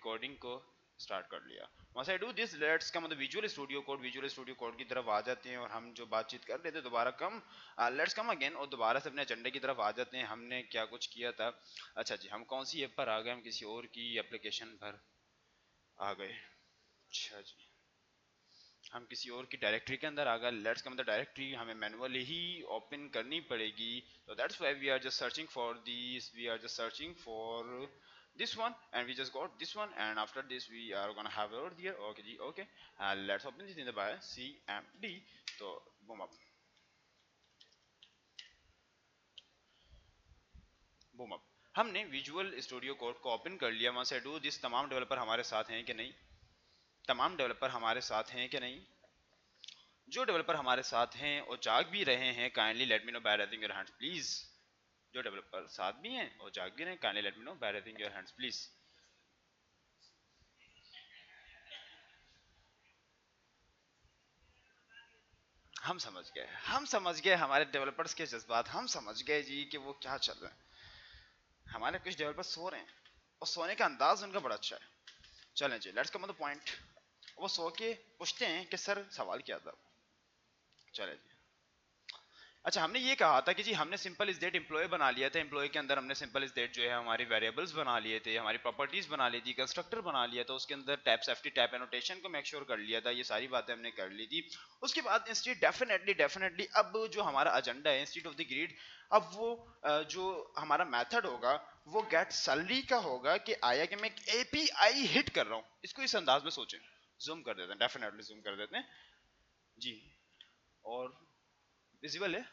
Recording को start कर लिया। Once I do this let's come on the Visual Studio Code की तरफ आ जाते हैं और हम जो बातचीत कर रहे थे दोबारा लेट्स कम अगेन और दोबारा से अपने एजेंडे की तरफ आ जाते हैं। हमने क्या कुछ किया था, अच्छा जी हम कौन सी ऐप पर आ गए, हम किसी और की एप्लीकेशन पर आ गए। अच्छा जी हम किसी और की डायरेक्टरी के अंदर आ गए। लेट्स कम द डायरेक्टरी हमें मैनुअली ही ओपन करनी पड़ेगी, तो that's why we are just searching for this, we are just searching for this one and we just got this one, and after this we are gonna have over here okay ji okay, let's open this in the by cmd, तो boom up हमने visual Studio code को open कर लिया। वहां से do this तमाम developer हमारे साथ हैं कि नहीं, तमाम डेवलपर हमारे साथ हैं कि नहीं, जो डेवलपर हमारे साथ हैं और जाग भी रहे हैं kindly let me know by raising your hands please. जो डेवलपर साथ भी हैं और जाग भी रहे हैं kindly let me know by raising your hands please. हम समझ गए हमारे डेवलपर्स के जज्बात, हम समझ गए जी कि वो क्या चल रहा है। हमारे कुछ डेवलपर सो रहे हैं और सोने का अंदाज उनका बड़ा अच्छा है। चलें जी let's come on the point. वो सो के पूछते हैं कि सर सवाल क्या था। चले जी अच्छा हमने ये कहा था कि जी हमने सिंपल इज डेट एम्प्लॉय बना लिया था, एम्प्लॉय के अंदर हमने सिंपल इज डेट जो है हमारी वेरिएबल्स बना लिए थे, हमारी प्रॉपर्टीज बना ली थी, कंस्ट्रक्टर बना लिया था, उसके अंदर टैप सेफ्टी टैप एनोटेशन को मेक श्योर कर लिया था, ये सारी बातें हमने कर ली थी। उसके बाद इंस्टीट्यूट डेफिनेटली अब जो हमारा एजेंडा है इंस्टीट्यूट ऑफ द ग्रिड, अब वो जो हमारा मेथड होगा वो गेट सैलरी का होगा कि आया कि मैं एपीआई हिट कर रहा हूँ। इसको इस अंदाज में सोचें, जूम कर देते हैं, डेफिनेटली जूम कर देते हैं जी। और विजिबल है,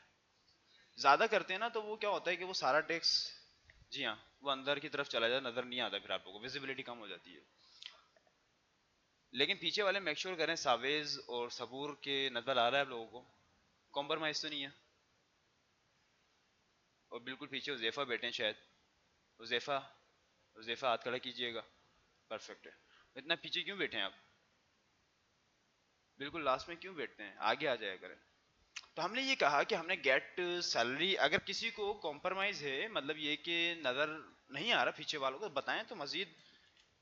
ज्यादा करते हैं ना तो वो क्या होता है कि वो सारा टेक्स्ट जी हाँ वो अंदर की तरफ चला जाता, नजर नहीं आता, फिर आप लोगों को विजिबिलिटी कम हो जाती है। लेकिन पीछे वाले मेक श्योर करें सावेज और सबूर के नजर आ रहा है आप लोगों को, कॉम्प्रोमाइज तो नहीं है। और बिल्कुल पीछे उज़ैफा बैठे हैं शायद, उज़ैफा उज़ैफा हाथ खड़ा कीजिएगा, परफेक्ट है। इतना पीछे क्यों बैठे हैं आप, बिल्कुल लास्ट में क्यों बैठते हैं, आगे आ जाया करें। तो हमने ये कहा कि हमने गेट सैलरी, अगर किसी को कॉम्प्रोमाइज है मतलब ये कि नजर नहीं आ रहा पीछे वालों को बताएं तो मजीद,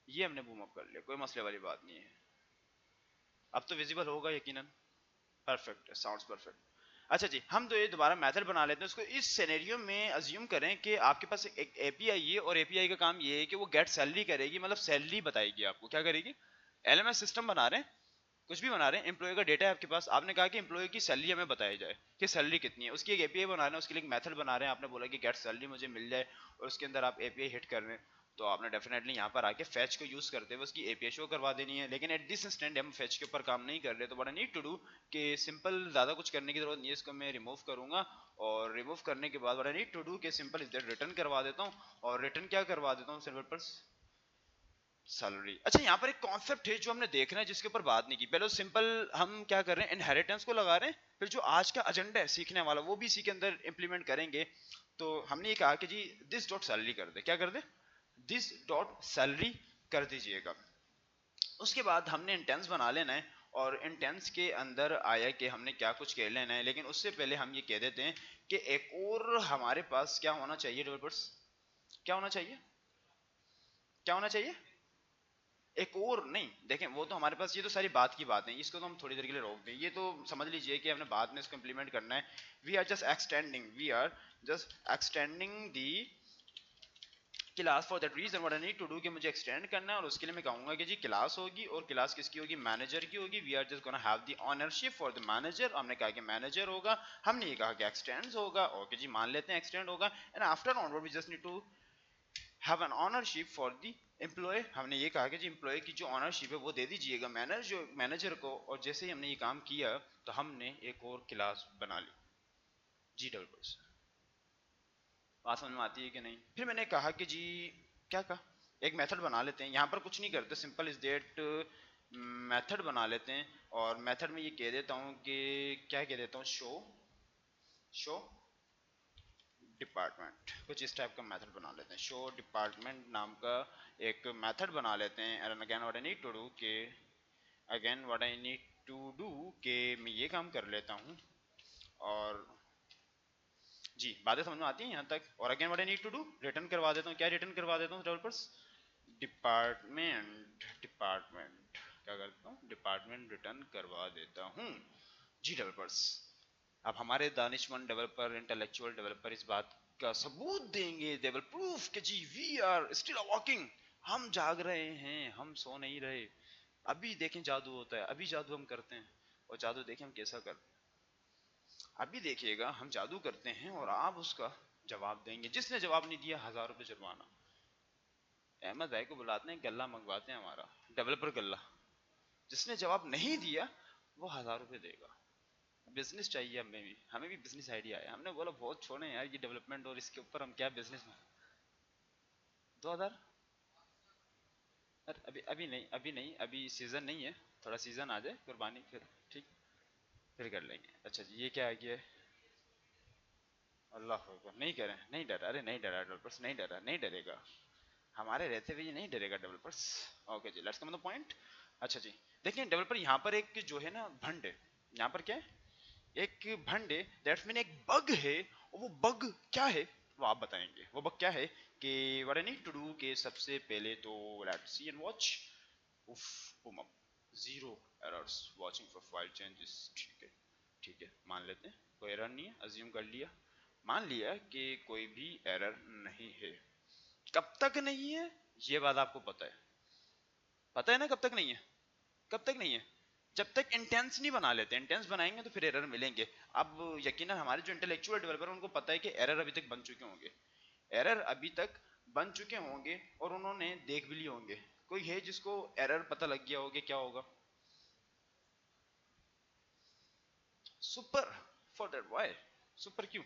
ये हमने बूम अप कर लिया, कोई मसले वाली बात नहीं है। अब तो विजिबल होगा यकीनन, परफेक्ट है, साउंड्स परफेक्ट। अच्छा जी हम तो ये दोबारा मेथड बना लेते हैं उसको। इस सिनेरियो में अज्यूम करें कि आपके पास एक एपीआई है और एपीआई का काम ये है कि वो गेट सैलरी करेगी, मतलब सैलरी बताएगी आपको, क्या करेगी, एलएमएस सिस्टम बना रहे हैं, कुछ भी बना रहे हैं, एम्प्लॉय का डेटा है आपके पास, आपने कहा कि एम्प्लॉय की सैलरी हमें बताई जाए कि सैलरी कितनी है, उसकी एक एपीआई बना रहे हैं, उसके लिए एक मेथड बना रहे हैं, आपने बोला कि गेट सैलरी मुझे मिल जाए और उसके अंदर आप एपीआई हिट कर रहे हैं, तो आपने डेफिनेटली यहाँ पर आके फैच को यूज करते हुए उसकी एपीआई शो करवा देनी है। लेकिन एट दिस इंस्टेंट हम फैच के ऊपर काम नहीं कर रहे, तो बड़ा नीड टू डू कि सिंपल ज्यादा कुछ करने की जरूरत नहीं है, इसको मैं रिमूव करूंगा और रिमूव करने के बाद बड़ा नीड टू डू कि सिंपल इज दैट रिटर्न करवा देता हूँ। और रिटर्न क्या करवा देता हूँ सिल्वर पर सैलरी। अच्छा यहाँ पर एक कॉन्सेप्ट है जो हमने देखना है जिसके ऊपर बात नहीं की, पहले सिंपल हम क्या कर रहे हैं इनहेरिटेंस को लगा रहे हैं, फिर जो आज का एजेंडा है सीखने वाला वो भी इसी के अंदर इंप्लीमेंट करेंगे। तो हमने ये कहा कि जी दिस डॉट सैलरी कर दे, क्या कर दे, दिस डॉट सैलरी कर दीजिएगा। उसके बाद हमने इंटेंस बना लेना है और इंटेंस के अंदर आया कि हमने क्या कुछ कह लेना है, लेकिन उससे पहले हम ये कह देते हैं कि एक और हमारे पास क्या होना चाहिए डेवलपर्स, क्या होना चाहिए, क्या होना चाहिए, एक और नहीं, देखें वो तो हमारे पास, ये तो सारी बात की बात है, इसको तो हम थोड़ी देर के लिए रोक दें, ये तो समझ लीजिए कि हमने बाद में इसको इंप्लीमेंट करना है। We are just extending the class for that reason what I need to do कि मुझे एक्सटेंड करना है, और उसके लिए मैं कहूंगा कि जी क्लास होगी और क्लास किसकी होगी, मैनेजर की होगी। We are just gonna have the ownership for the manager, हमने कहा कि मैनेजर होगा, हमने ये कहा कि एक्सटेंड्स होगा, ओके जी मान लेते हैं एक्सटेंड होगा, and after onward we just need to have an ownership for the employee. हमने ये कहा कि जी एम्प्लॉय की जो ओनरशिप है वो दे दीजिएगा मैनेजर को, और जैसे ही हमने ये काम किया तो हमने एक और क्लास बना ली जी डेवलपर्स। बात समझ में आती है कि नहीं। फिर मैंने कहा कि जी क्या कहा, एक मेथड बना लेते हैं, यहाँ पर कुछ नहीं करते, सिंपल इज डेट मेथड बना लेते हैं, और मेथड में ये कह देता हूँ कि क्या कह देता हूँ, शो डिपार्टमेंट, कुछ इस टाइप का मेथड बना लेते हैं, शो डिपार्टमेंट नाम का एक मेथड बना लेते हैं। And again what I need to do के मैं ये काम कर लेता हूँ, और जी बातें समझ में आती हैं यहाँ तक। और again what I need to do, return करवा देता हूँ, क्या रिटर्न करवा देता हूँ डेवलपर्स, डिपार्टमेंट डिपार्टमेंट, क्या करता हूँ, डिपार्टमेंट रिटर्न करवा देता हूँ। जी डेवलपर्स, अब हमारे दानिशमंद डेवलपर, इंटेलेक्चुअल डेवलपर इस बात का सबूत देंगे, दे विल प्रूव कि जी वी आर स्टिल वॉकिंग, हम जाग रहे हैं, हम सो नहीं रहे। अभी देखें जादू होता है, अभी जादू हम करते हैं, और जादू देखें हम कैसा करते हैं। अभी देखिएगा हम जादू करते हैं और आप उसका जवाब देंगे। जिसने जवाब नहीं दिया 1000 रुपये जुर्माना। अहमद भाई को बुलाते हैं, गल्ला मंगवाते हैं, हमारा डेवलपर गल्ला। जिसने जवाब नहीं दिया वो 1000 रुपये देगा। बिजनेस चाहिए हमें भी बिजनेस आइडिया है। हमने बोला बहुत छोड़े यार ये डेवलपमेंट, और इसके ऊपर हम क्या बिजनेस में 2000। अरे अभी अभी नहीं, अभी नहीं, अभी सीजन नहीं है, थोड़ा सीजन आ जाए कुर्बानी फिर ठीक, फिर कर लेंगे। अच्छा जी, ये क्या आ गया है, अल्लाह अकबर, नहीं करें, नहीं डरा, अरे नहीं डरा डेवलपर्स, नहीं डरा, नहीं डरेगा, हमारे रहते हुए ये नहीं डरेगा डेवलपर्स। ओके जी, let's come to the point. अच्छा जी, देखिए डेवलपर यहाँ पर एक जो है ना भंड है, यहाँ पर क्या है, एक भंड है, दैट्स मीन एक बग है। और वो बग क्या है वो आप बताएंगे, वो बग क्या है कि what I need to do, कि सबसे पहले तो लेट्स सी एंड वॉच, उफ, boom up, zero errors, watching for file changes, ठीक है, ठीक है, मान लेते हैं कोई एरर नहीं है, अज्यूम कर लिया, मान लिया कि कोई भी एरर नहीं है। कब तक नहीं है ये बात आपको पता है ना, कब तक नहीं है, कब तक नहीं है, जब तक इंटेंस नहीं बना लेते। इंटेंस बनाएंगे तो फिर एरर मिलेंगे। अब यकीनन हमारे जो इंटेलेक्चुअल डेवलपर हैं उनको पता है कि एरर अभी तक बन चुके होंगे, एरर अभी तक बन चुके होंगे और उन्होंने देख भी लिए होंगे। कोई है जिसको एरर पता लग गया होगा, क्या होगा, super, for that why, super क्यों,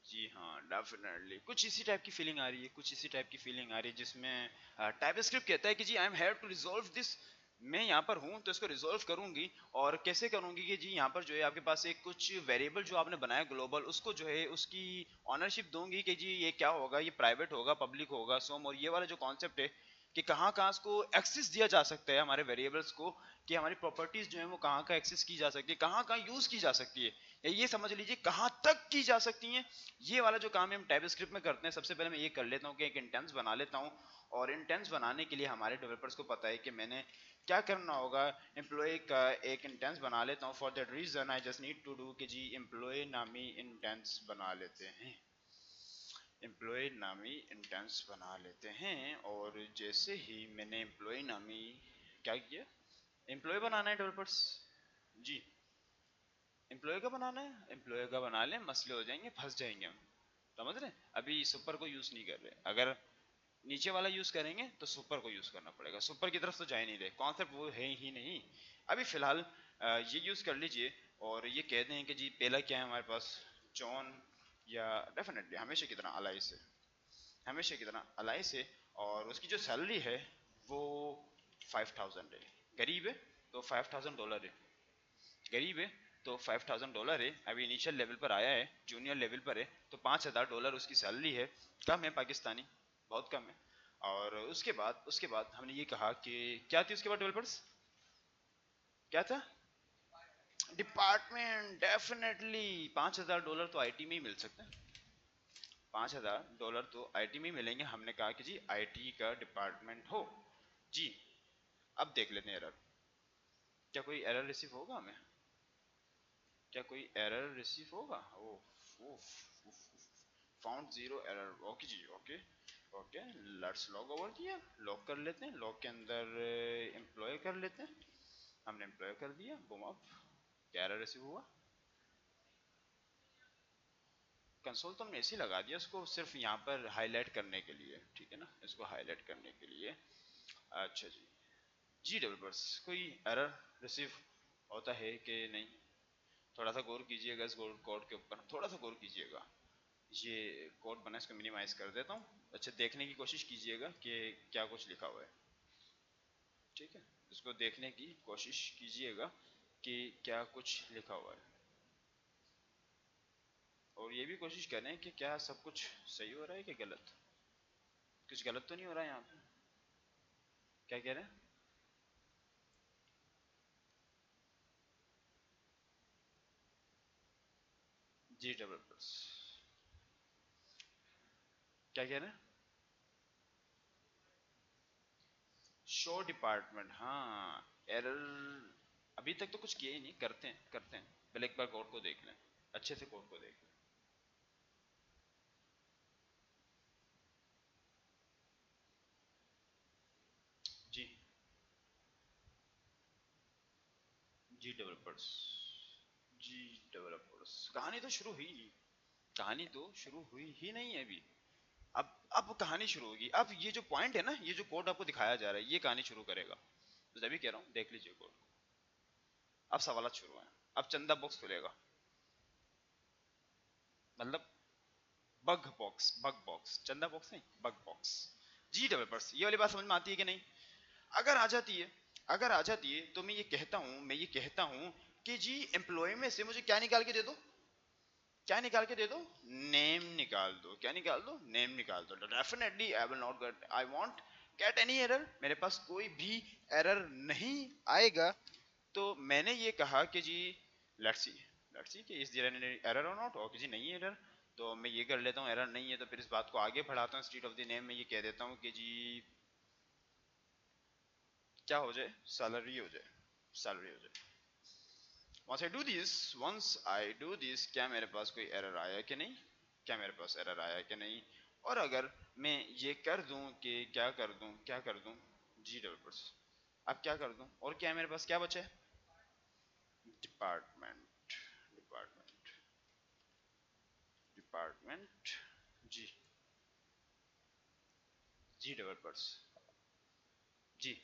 जी हाँ डेफिनेटली कुछ इसी टाइप की फीलिंग आ रही है, कुछ इसी टाइप की फीलिंग आ रही है, जिसमें टाइपस्क्रिप्ट कहता है कि जी I am here to resolve this, मैं यहाँ पर हूँ तो इसको रिजॉल्व करूंगी। और कैसे करूंगी कि जी यहाँ पर जो है आपके पास एक कुछ वेरिएबल जो आपने बनाया ग्लोबल, उसको जो है उसकी ऑनरशिप दूंगी कि जी ये क्या होगा, ये प्राइवेट होगा, पब्लिक होगा, सोम, और ये वाला जो कॉन्सेप्ट है कि कहाँ कहाँ इसको एक्सेस दिया जा सकता है हमारे वेरिएबल्स को, कि हमारी प्रॉपर्टीज जो है वो कहाँ कहाँ एक्सेस की जा सकती है, कहाँ कहाँ यूज की जा सकती है, या ये समझ लीजिए कहाँ तक की जा सकती है। ये वाला जो काम है हम टाइप स्क्रिप्ट में करते हैं। सबसे पहले मैं ये कर लेता हूँ कि एक इंटेंस बना लेता हूँ, और इंटेंस बनाने के लिए हमारे डेवलपर्स को पता है कि मैंने क्या करना होगा। एम्प्लॉय का एक इंटेंस बना लेता हूँ, for that reason I just need to do कि जी एम्प्लॉय नामी इंटेंस बना लेते हैं, एम्प्लॉय नामी इंटेंस बना लेते हैं। और जैसे ही मैंने एम्प्लॉय नामी क्या किया, एम्प्लॉय बनाना है डेवलपर्स जी, एम्प्लॉय का बनाना है, एम्प्लॉय का बना लें, मसले हो जाएंगे, फंस जाएंगे हम, समझ रहे हैं? अभी सुपर को यूज नहीं कर रहे, अगर नीचे वाला यूज करेंगे तो सुपर को यूज करना पड़ेगा, सुपर की तरफ तो जा ही नहीं रहे, कॉन्सेप्ट वो है ही नहीं। अभी फिलहाल ये यूज कर लीजिए, और ये कहते हैं कि जी पहला क्या है हमारे पास, जॉन, या डेफिनेटली हमेशा की तरह अलाई से, हमेशा की तरह अलाई से, और उसकी जो सैलरी है वो 5000 है, गरीब है तो $5000 है, गरीब है तो $5000 है। अभी इनिशियल लेवल पर आया है, जूनियर लेवल पर है, तो $5000 उसकी सैलरी है, कम है पाकिस्तानी, बहुत कम है। और उसके बाद हमने ये कहा कि क्या थी उसके बाद डेवलपर्स, क्या था, डिपार्टमेंट, डेफिनेटली $5000 तो आईटी में ही मिल सकता है, $5000 तो आईटी में ही मिलेंगे। हमने कहा कि जी आईटी का डिपार्टमेंट हो जी। अब देख लेते हैं एरर, क्या कोई एरर रिसीव होगा हमें, क्या कोई एरर रिसीव होगा, oh found zero error, okay जी, okay okay, let's log over दिया, लॉग कर लेते हैं, लॉग के अंदर एम्प्लॉय कर लेते हैं, हमने एम्प्लॉय कर दिया, बूम अप, क्या एरर रिसीव हुआ, कंसोल तो हमने ऐसे ही लगा दिया उसको सिर्फ यहाँ पर हाईलाइट करने के लिए, ठीक है ना, इसको हाईलाइट करने के लिए। अच्छा जी, जी डेवलपर्स कोई एरर रिसीव होता है कि नहीं, थोड़ा सा गौर कीजिएगा इस कोड के ऊपर, थोड़ा सा गौर कीजिएगा। ये कोड बना, इसको मिनिमाइज कर देता हूँ। अच्छा, देखने की कोशिश कीजिएगा कि क्या कुछ लिखा हुआ है, ठीक है, इसको देखने की कोशिश कीजिएगा कि क्या कुछ लिखा हुआ है, और ये भी कोशिश करें कि क्या सब कुछ सही हो रहा है कि गलत, कुछ गलत तो नहीं हो रहा है यहाँ पे, क्या कह रहे हैं जी डेवलपर्स। क्या कह रहे हैं? शो डिपार्टमेंट, हाँ। एरर अभी तक तो कुछ किया ही नहीं, करते हैं करते हैं। पहले एक बार कोड को देख लें, अच्छे से कोड को देख लें। जी। जी डेवलपर्स। जी डेवलपर्स, कहानी तो शुरू हुई नहीं। कहानी तो शुरू हुई ही नहीं है अभी। अब कहानी शुरू होगी। अब ये जो पॉइंट है ना, ये जो कोड आपको दिखाया जा रहा है, ये कहानी शुरू करेगा। तो तभी कह रहा हूँ देख लीजिए कोड। अब सवाल शुरू है। अब चंदा बॉक्स खुलेगा, मतलब बग बॉक्स, चंदा बॉक्स नहीं, बग बॉक्स। जी डेवलपर्स, ये वाली बात समझ में आती है कि नहीं? अगर आ जाती है, अगर आ जाती है तो मैं ये कहता हूं कि जी एम्प्लॉय में से मुझे क्या निकाल के दे दो? क्या निकाल के दे दो? नेम निकाल दो। क्या निकाल दो? नेम निकाल दो। Definitely I will not gate, I want get any error. मेरे पास कोई भी एरर नहीं आएगा। तो मैंने ये कहा कि जी लेट्स सी, कि इज देयर एनी एरर और नॉट, और किसी नहीं है एरर। तो मैं ये कर लेता हूँ, एरर नहीं है, तो फिर इस बात को आगे बढ़ाता हूँ। स्ट्रीट ऑफ द नेम में ये कह देता हूँ कि जी क्या हो जाए, सैलरी हो जाए, सैलरी हो जाए। once I do this, क्या मेरे पास कोई एरर आया कि नहीं? क्या मेरे पास एरर आया कि नहीं? और अगर मैं ये कर दूं कि क्या कर दूं जी डेवलपर्स, अब क्या कर दूं? और क्या मेरे पास क्या बचा है? Department, department, department. जी, जी डेवलपर्स। जी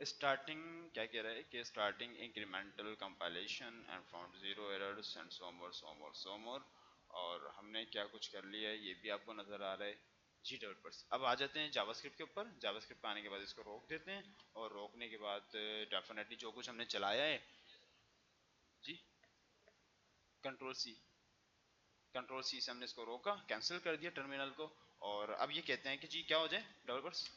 स्टार्टिंग, क्या कह रहा है कि starting incremental compilation and found zero errors and so more. और हमने क्या कुछ कर लिया है ये भी आपको नजर आ रहा है। जी डेवलपर्स, अब आ जाते हैं जावास्क्रिप्ट के ऊपर। जावास्क्रिप्ट पे आने के बाद इसको रोक देते हैं, और रोकने के बाद डेफिनेटली जो कुछ हमने चलाया है। जी कंट्रोल सी, कंट्रोल सी से हमने इसको रोका, कैंसिल कर दिया टर्मिनल को। और अब ये कहते हैं कि जी क्या हो जाए developers,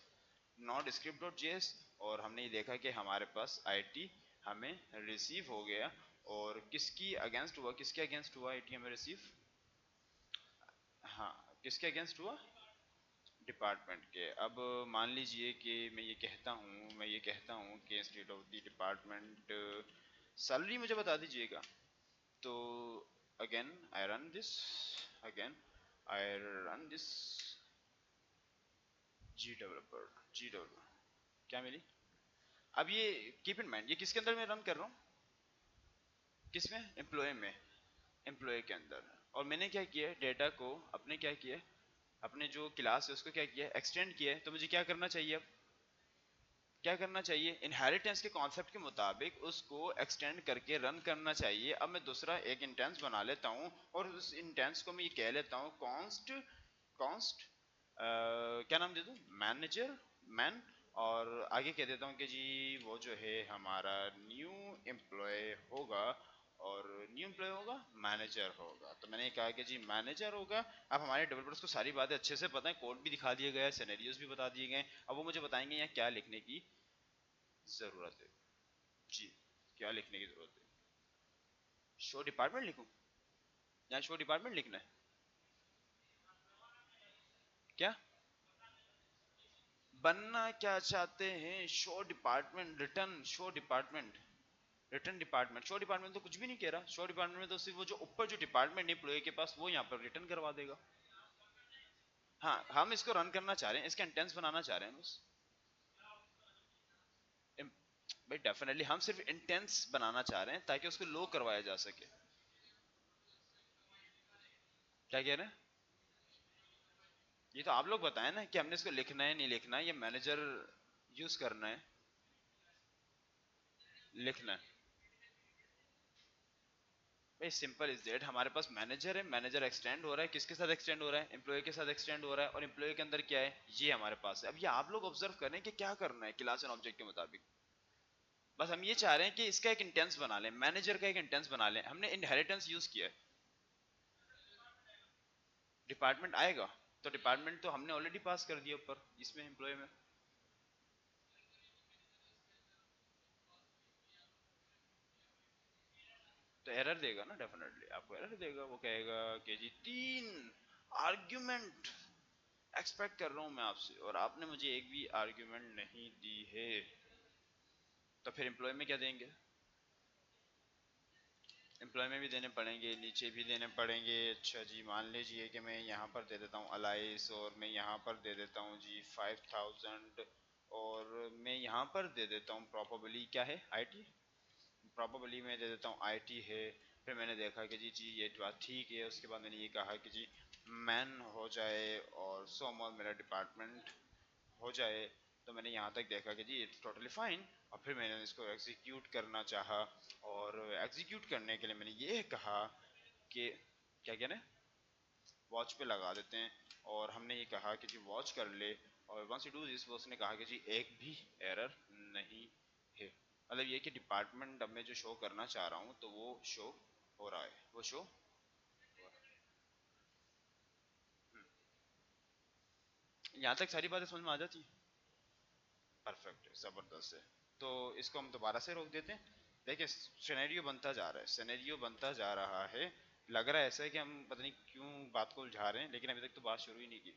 not script dot JS. और हमने ये देखा कि हमारे पास आईटी हमें रिसीव हो गया। और किसकी अगेंस्ट हुआ, किसके अगेंस्ट हुआ आईटी हमें रिसीव? हाँ, किसके अगेंस्ट हुआ? डिपार्टमेंट के। अब मान लीजिए कि मैं ये कहता हूँ कि instead of the department salary मुझे बता दीजिएगा। तो again I run this, again I run this. जी डेवलपर क्या मिली? अब ये कीप इन माइंड, ये किसके अंदर मैं रन कर रहा हूँ? किसमें? एम्प्लॉय में, एम्प्लॉय के अंदर। और मैंने क्या किया है, डेटा को अपने क्या किया है, अपने जो क्लास है उसको क्या किया है, एक्सटेंड किया है। तो मुझे क्या करना चाहिए अब? क्या करना चाहिए? इनहेरिटेंस के कॉन्सेप्ट के मुताबिक उसको एक्सटेंड करके रन करना चाहिए। अब मैं दूसरा एक इंटेंस बना लेता हूँ, और उस इंटेंस को मैं ये कह लेता हूँ कॉन्स्ट, कॉन्स्ट क्या नाम दे दूँ? Manager, man. और आगे कह देता हूँ कि जी वो जो है हमारा न्यू एम्प्लॉय होगा। और न्यू एम्प्लॉय होगा, मैनेजर होगा। तो मैंने कहा कि जी मैनेजर होगा। अब हमारे डेवलपर्स को सारी बातें अच्छे से पता है, कोड भी दिखा दिए गए, सिनेरियोज भी बता दिए गए। अब वो मुझे बताएंगे यहाँ क्या लिखने की जरूरत है। जी क्या लिखने की जरूरत है? शो डिपार्टमेंट लिखूं? यहाँ शो डिपार्टमेंट लिखना है? क्या बनना क्या चाहते हैं? Show department return, show department, return department. Show department तो कुछ भी नहीं कह रहा। शो डिपार्टमेंट में तो सिर्फ वो जो ऊपर जो डिपार्टमेंट एम्प्लॉय के पास, वो यहाँ पर रिटर्न करवा देगा। हाँ, हम इसको रन करना चाह रहे हैं, इसका इंटेंस बनाना चाह रहे हैं बस। भाई डेफिनेटली हम सिर्फ इंटेंस बनाना चाह रहे हैं ताकि उसको लो करवाया जा सके। क्या कह रहे हैं? ये तो आप लोग बताएं ना कि हमने इसको लिखना है नहीं लिखना है, ये मैनेजर यूज करना है, लिखना है। भाई सिंपल इज दैट, हमारे पास मैनेजर है, मैनेजर एक्सटेंड हो रहा है, किसके साथ एक्सटेंड हो रहा है? एम्प्लॉय के साथ एक्सटेंड हो रहा है। और एम्प्लॉय के अंदर क्या है, ये हमारे पास है। अब ये आप लोग ऑब्जर्व करें कि क्या करना है क्लास एंड ऑब्जेक्ट के मुताबिक। बस हम ये चाह रहे हैं कि इसका एक इंटेंस बना लें, मैनेजर का एक इंटेंस बना लें। हमने इनहेरिटेंस यूज किया है। डिपार्टमेंट आएगा, तो डिपार्टमेंट तो हमने ऑलरेडी पास कर दिया ऊपर इसमें, एम्प्लॉय में। तो एरर देगा ना, डेफिनेटली आपको एरर देगा। वो कहेगा कि जी तीन आर्ग्यूमेंट एक्सपेक्ट कर रहा हूँ मैं आपसे, और आपने मुझे एक भी आर्ग्यूमेंट नहीं दी है, तो फिर एम्प्लॉय में क्या देंगे? एम्प्लॉय में भी देने पड़ेंगे, नीचे भी देने पड़ेंगे। अच्छा जी, मान लीजिए कि मैं यहाँ पर दे देता हूँ अलाइस, और मैं यहाँ पर दे देता हूँ जी 5000, और मैं यहाँ पर दे देता हूँ प्रॉबेबली क्या है, आईटी, प्रॉबेबली मैं दे देता हूँ आईटी है। फिर मैंने देखा कि जी ये बात ठीक है, उसके बाद मैंने ये कहा कि जी मैन हो जाए और सोमल मेरा डिपार्टमेंट हो जाए। तो मैंने यहाँ तक देखा कि जी इट्स टोटली फाइन, और फिर मैंने इसको एग्जीक्यूट करना चाहा, और एग्जीक्यूट करने के लिए मैंने ये कहा कि क्या कहना है, वॉच पे लगा देते हैं, और हमने ये कहा कि जी वॉच कर ले, और वंस यू डू दिस वो उसने कहा कि जी एक भी एरर नहीं है। मतलब ये कि डिपार्टमेंट अब मैं जो शो करना चाह रहा हूँ तो वो शो हो रहा है, वो शो। यहाँ तक सारी बातें समझ में आ जाती है? परफेक्ट है, ज़बरदस्त है। तो इसको हम दोबारा से रोक देते हैं। देखिए सिनेरियो बनता जा रहा है, सिनेरियो बनता जा रहा है। लग रहा है ऐसा है कि हम पता नहीं क्यों बात को उलझा रहे हैं, लेकिन अभी तक तो बात शुरू ही नहीं की।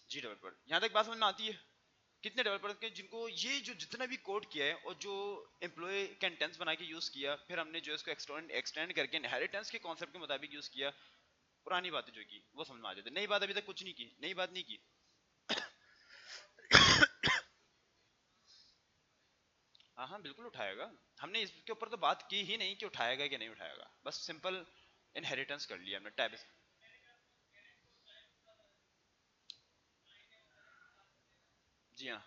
जी डेवलपर, यहाँ तक बात समझ में आती है? कितने डेवलपर के जिनको ये जो जितना भी कोड किया है, और जो एम्प्लॉय कैंटेंस बना के यूज किया, फिर हमने जो इसको एक्सटेंड एक्सटेंड करके इनहेरिटेंस के कॉन्सेप्ट के मुताबिक यूज किया, पुरानी बातें जो की वो समझ में आ जाती है। नई बात अभी तक कुछ नहीं की, नई बात नहीं की। हाँ हाँ बिल्कुल उठाएगा। हमने इसके ऊपर तो बात की ही नहीं कि उठाएगा कि नहीं उठाएगा, बस सिंपल इनहेरिटेंस कर लिया हमने टैब। जी हाँ,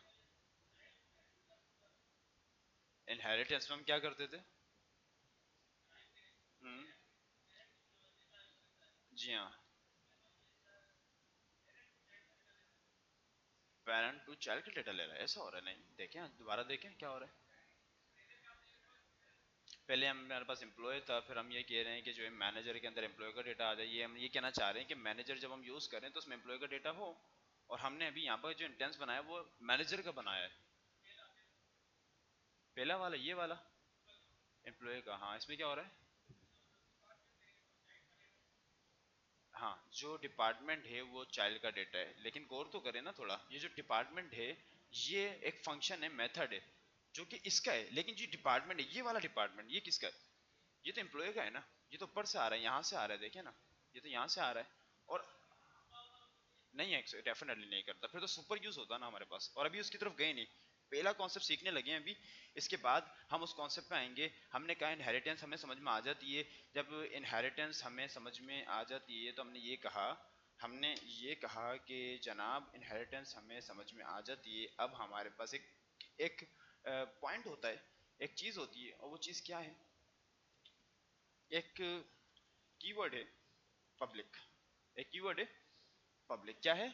इनहेरिटेंस में हम क्या करते थे? हम्म, जी हाँ, पेरेंट टू चाइल्ड का डेटा ले रहा है, ऐसा हो रहा है? नहीं, देखें दोबारा देखें क्या हो रहा है। पहले हमारे पास एम्प्लॉय था, फिर हम ये कह रहे हैं कि जो है मैनेजर के अंदर एम्प्लॉय का डेटा आ जाए। ये हम ये कहना चाह रहे हैं कि मैनेजर जब हम यूज करें तो उसमें एम्प्लॉय का डेटा हो, और हमने अभी यहाँ पर जो इंटेंस बनाया वो मैनेजर का बनाया है। पहला वाला, ये वाला एम्प्लॉय का, हाँ इसमें क्या हो रहा है? हाँ, जो डिपार्टमेंट है वो चाइल्ड का डेटा है, लेकिन गौर तो करें ना थोड़ा, ये जो डिपार्टमेंट है ये एक फंक्शन है, मेथड है जो कि इसका है, लेकिन जो डिपार्टमेंट है ये वाला डिपार्टमेंट ये किसका है? ये तो एम्प्लॉय का है ना, ये तो ऊपर से आ रहा है, यहाँ से आ रहा है, देखिए ना, ये तो यहाँ से आ रहा है। और नहीं है, डेफिनेटली नहीं करता, फिर तो सुपर यूज होता ना हमारे पास, और अभी उसकी तरफ गए नहीं। पहला कॉन्सेप्ट सीखने लगे हैं अभी, इसके बाद हम उस कॉन्सेप्ट पे आएंगे। हमने कहा इनहेरिटेंस हमें समझ में आ जाती है। जब इनहेरिटेंस हमें समझ में आ जाती है तो हमने ये कहा कि जनाब इनहेरिटेंस हमें समझ में आ जाती है। अब हमारे पास एक एक पॉइंट होता है, एक चीज होती है, और वो चीज क्या है? एक कीवर्ड है पब्लिक। एक कीवर्ड है पब्लिक, क्या है?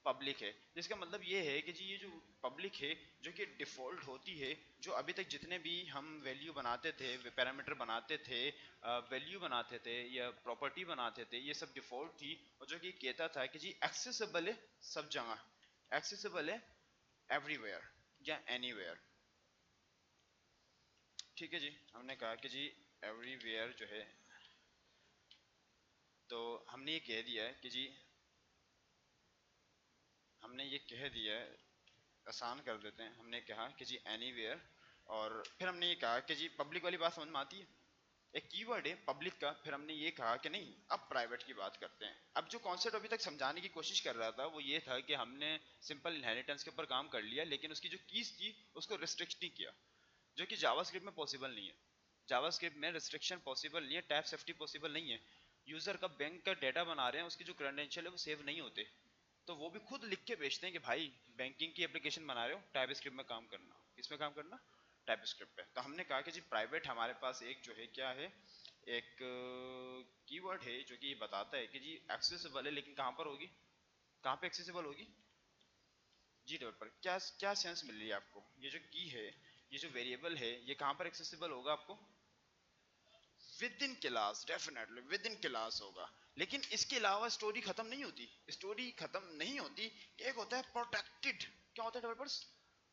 पब्लिक है, जिसका मतलब ये है कि जी ये जो पब्लिक है, जो कि डिफ़ॉल्ट होती है, जो अभी तक जितने भी हम वैल्यू बनाते थे, पैरामीटर बनाते थे, वैल्यू बनाते थे या प्रॉपर्टी बनाते थे, ये सब डिफ़ॉल्ट थी, और जो कि कहता था कि जी एक्सेसिबल है सब जगह, एक्सेसिबल है एवरीवेयर या एनीवेयर। ठीक है जी, हमने कहा कि जी एवरीवेयर जो है, तो हमने ये कह दिया है कि जी, हमने ये कह दिया है, आसान कर देते हैं, हमने कहा कि जी एनीवेयर, और फिर हमने ये कहा कि जी पब्लिक वाली बात समझ में आती है? एक कीवर्ड है पब्लिक का, फिर हमने ये कहा कि नहीं अब प्राइवेट की बात करते हैं। अब जो कॉन्सेप्ट अभी तक समझाने की कोशिश कर रहा था वो ये था कि हमने सिंपल इनहेरिटेंस के ऊपर काम कर लिया, लेकिन उसकी जो कीज थी उसको रिस्ट्रिक्ट नहीं किया, जो कि जावास्क्रिप्ट में पॉसिबल नहीं है। जावास्क्रिप्ट में रिस्ट्रिक्शन पॉसिबल नहीं है, टैब सेफ्टी पॉसिबल नहीं है। यूजर का बैंक का डेटा बना रहे हैं, उसकी जो क्रेडेंशियल है वो सेव नहीं होते, तो वो भी खुद लिख के भेजते हैं कि भाई बैंकिंग की एप्लीकेशन बना रहे हो, टाइप स्क्रिप्ट में काम करना। किसमें काम करना? टाइप स्क्रिप्ट पे। तो हमने कहा कि जी प्राइवेट हमारे पास एक जो है क्या है, एक कीवर्ड है जो कि बताता है कि जी एक्सेसिबल है, लेकिन कहाँ पर होगी, कहाँ पे एक्सेसिबल होगी? जी डेवलपर, क्या क्या सेंस मिल रही है आपको? ये जो की है, ये जो वेरिएबल है, ये कहाँ पर एक्सेसिबल होगा आपको? With in class, definitely with in class होगा। लेकिन इसके अलावा स्टोरी खत्म नहीं होती, स्टोरी खत्म नहीं होती। एक होता है प्रोटेक्टेड, क्या होता है डेवलपर्स?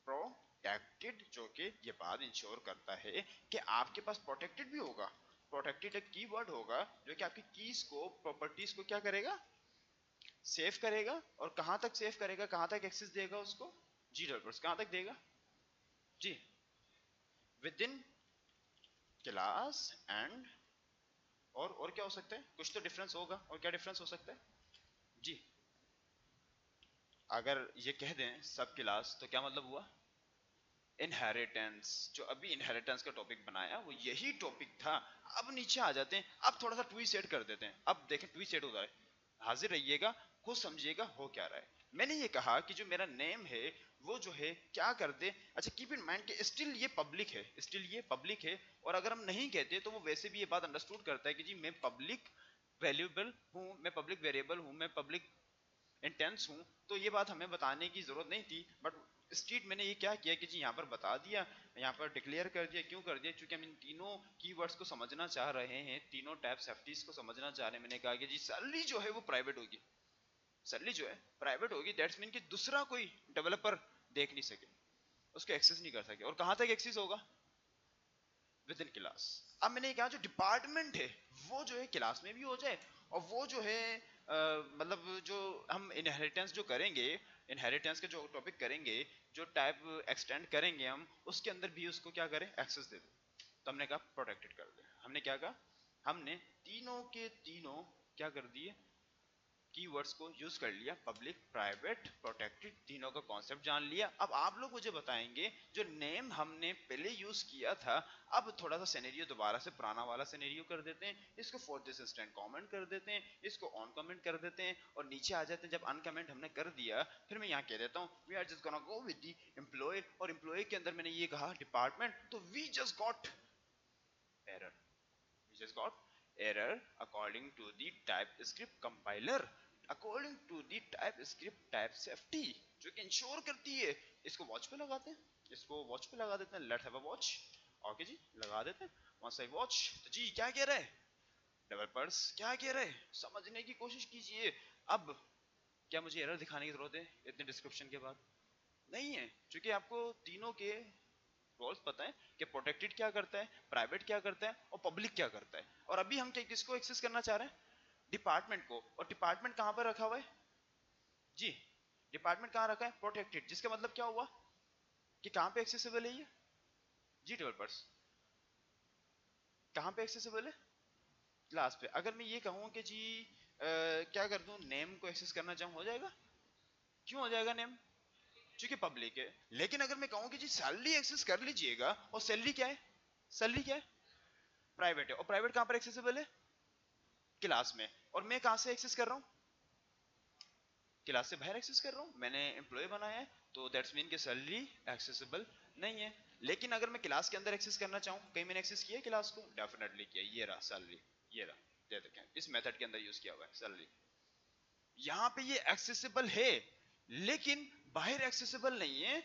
प्रोटेक्टेड, जो कि ये बात इंश्योर करता है कि आपके पास प्रोटेक्टेड भी होगा। प्रोटेक्टेड एक कीवर्ड होगा जो कि आपकी कीज को, प्रॉपर्टीज को क्या करेगा? सेव करेगा और कहां तक सेव करेगा, कहां तक एक्सेस देगा उसको, जी डेवलपर्स कहां तक देगा जी, विद इन क्लास एंड, और क्या हो सकता है, कुछ तो डिफरेंस होगा, और क्या डिफरेंस हो सकता है जी, अगर ये कह दें सब क्लास तो क्या मतलब हुआ, इनहेरिटेंस, जो अभी इनहेरिटेंस का टॉपिक बनाया वो यही टॉपिक था। अब नीचे आ जाते हैं, अब थोड़ा सा ट्वीस्ट सेट कर देते हैं, अब देखें ट्वीस्ट सेट होता है, हाजिर रहिएगा, खुद समझिएगा हो क्या रहा है। मैंने ये कहा कि जो मेरा नेम है वो जो है क्या कर दे, अच्छा कीप इन माइंड कि स्टिल ये पब्लिक है, स्टिल ये पब्लिक है, और अगर हम नहीं कहते तो वो वैसे भी ये बात अंडरस्टूड करता है कि जी मैं पब्लिक वैल्यूएबल हूँ, मैं पब्लिक वेरिएबल हूँ, मैं पब्लिक इंटेंस हूँ, तो ये बात हमें बताने की जरूरत नहीं थी, बट स्ट्रीट मैंने ये क्या किया कि जी यहाँ पर बता दिया, यहाँ पर डिक्लेयर कर दिया, क्यों कर दिया, क्योंकि हम इन तीनों कीवर्ड्स को समझना चाह रहे हैं, तीनों टाइप्स एफटीज को समझना चाह रहे हैं। मैंने कहा कि जी सैलरी जो है वो प्राइवेट होगी, सैलरी जो है प्राइवेट होगी, दैट्स मीन कि दूसरा कोई डेवलपर देख नहीं सके, उसको एक्सेस नहीं कर सके, और कहाँ तक एक्सेस होगा, विद इन क्लास। अब मैंने कहा जो डिपार्टमेंट है वो जो है क्लास में भी हो जाए, और वो जो है मतलब जो हम इनहेरिटेंस जो करेंगे, इनहेरिटेंस के जो टॉपिक करेंगे, जो टाइप एक्सटेंड करेंगे हम, उसके अंदर भी उसको क्या करें, एक्सेस दे दे। तो हमने कहा प्रोटेक्टेड कर दे, हमने क्या कहा, हमने तीनों के तीनों क्या कर दिए, कीवर्ड्स को यूज कर लिया, पब्लिक प्राइवेट प्रोटेक्टेड, तीनों का कॉन्सेप्ट जान लिया। अब आप लोग मुझे बताएंगे जो नेम हमने पहले यूज किया था, अब थोड़ा सा सिनेरियो दोबारा से पुराना वाला सिनेरियो कर देते हैं, इसको फॉर दिस इंस्टेंट कमेंट कर देते हैं, इसको ऑन कमेंट कर देते हैं, और नीचे आ जाते हैं। जब अनकमेंट हमने कर दिया, फिर मैं यहाँ कह देता हूँ we are just gonna go with the employee, और एम्प्लॉय के अंदर मैंने ये कहा डिपार्टमेंट, तो we just got error, we just got error according to the TypeScript compiler, according to the TypeScript type safety, जो कि इंश्योर करती है। इसको वॉच पे लगाते हैं, इसको वॉच पे लगा देते हैं, let's have a watch, okay जी लगा देते हैं, वंस आई वॉच, तो जी क्या कह रहा है डेवलपर्स, क्या कह रहे हैं, समझने की कोशिश कीजिए। अब क्या मुझे एरर दिखाने की जरूरत है इतने डिस्क्रिप्शन के बाद, नहीं है, क्योंकि आपको तीनों के रोल्स पता है कि प्रोटेक्टेड क्या करता है, प्राइवेट क्या करता है, और पब्लिक क्या करता है। और अभी हम किसको एक्सेस करना चाह रहे हैं, डिपार्टमेंट को, और डिपार्टमेंट कहां पर रखा हुआ है जी, डिपार्टमेंट कहां रखा है, प्रोटेक्टेड, जिसका मतलब क्या हुआ कि कहां पे एक्सेसिबल है ये जी डेवलपर्स, कहां पे एक्सेसिबल है, क्लास पे। अगर मैं ये कहूं कि जी क्या कर दूं, नेम को एक्सेस करना चाहूं, हो जाएगा, क्यों हो जाएगा नेम, क्योंकि पब्लिक है। लेकिन अगर मैं कहूं कि जी सैलरी एक्सेस कर लीजिएगा, और सैलरी क्या है, सैलरी क्या है, प्राइवेट है, और प्राइवेट कहां पर एक्सेसिबल है, क्लास में, और मैं कहां से एक्सेस कर रहा हूं, क्लास से बाहर एक्सेस कर रहा हूं, मैंने एम्प्लॉय बनाया है, तो दैट्स मीन कि सैलरी एक्सेसिबल नहीं है। लेकिन अगर मैं क्लास के अंदर एक्सेस करना चाहूं, कहीं मैंने एक्सेस किया क्लास को, डेफिनेटली किया, ये रहा सैलरी, ये रहा, दे देखें इस मेथड के अंदर यूज किया हुआ है सैलरी, यहां पे ये एक्सेसिबल है, लेकिन बाहर एक्सेसिबल नहीं है,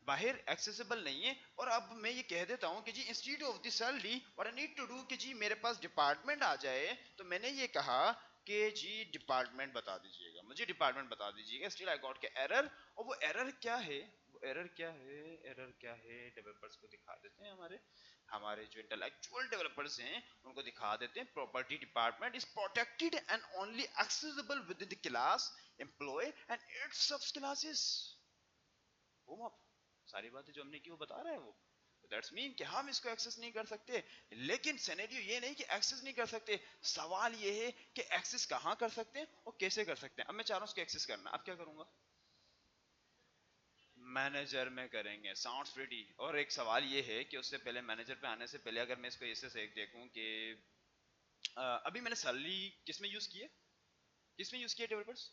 बाहर एक्सेसिबल नहीं है। और अब मैं ये कह देता हूं कि जी institute of the salary what I need to do कि जी मेरे पास डिपार्टमेंट आ जाए, तो मैंने ये कहा कि जी डिपार्टमेंट बता दीजिएगा, मुझे डिपार्टमेंट बता दीजिएगा, स्टिल आई गॉट के एरर। और वो एरर क्या है, वो एरर क्या है, एरर क्या है, डेवलपर्स को दिखा देते हैं, हमारे हमारे जो इंटेलेक्चुअल डेवलपर्स हैं उनको दिखा देते हैं, property department is protected and only accessible with in the class employee and its sub classes, boom up, सारी बातें जो हमने की वो बता रहा है वो, दैट्स मीन कि हम इसको एक्सेस नहीं कर सकते। लेकिन सिनेरियो ये नहीं कि एक्सेस नहीं कर सकते, सवाल ये है कि एक्सेस कहां कर सकते हैं और कैसे कर सकते हैं। अब मैं चाह रहा हूं उसको एक्सेस करना, अब क्या करूंगा, मैनेजर में करेंगे, साउंड्स प्रीटी। और एक सवाल ये है कि उससे पहले मैनेजर पे आने से पहले अगर मैं इसको ऐसे से देखूं कि अभी मैंने सैलरी किस में यूज की है, किस में यूज किया डेवलपर्स,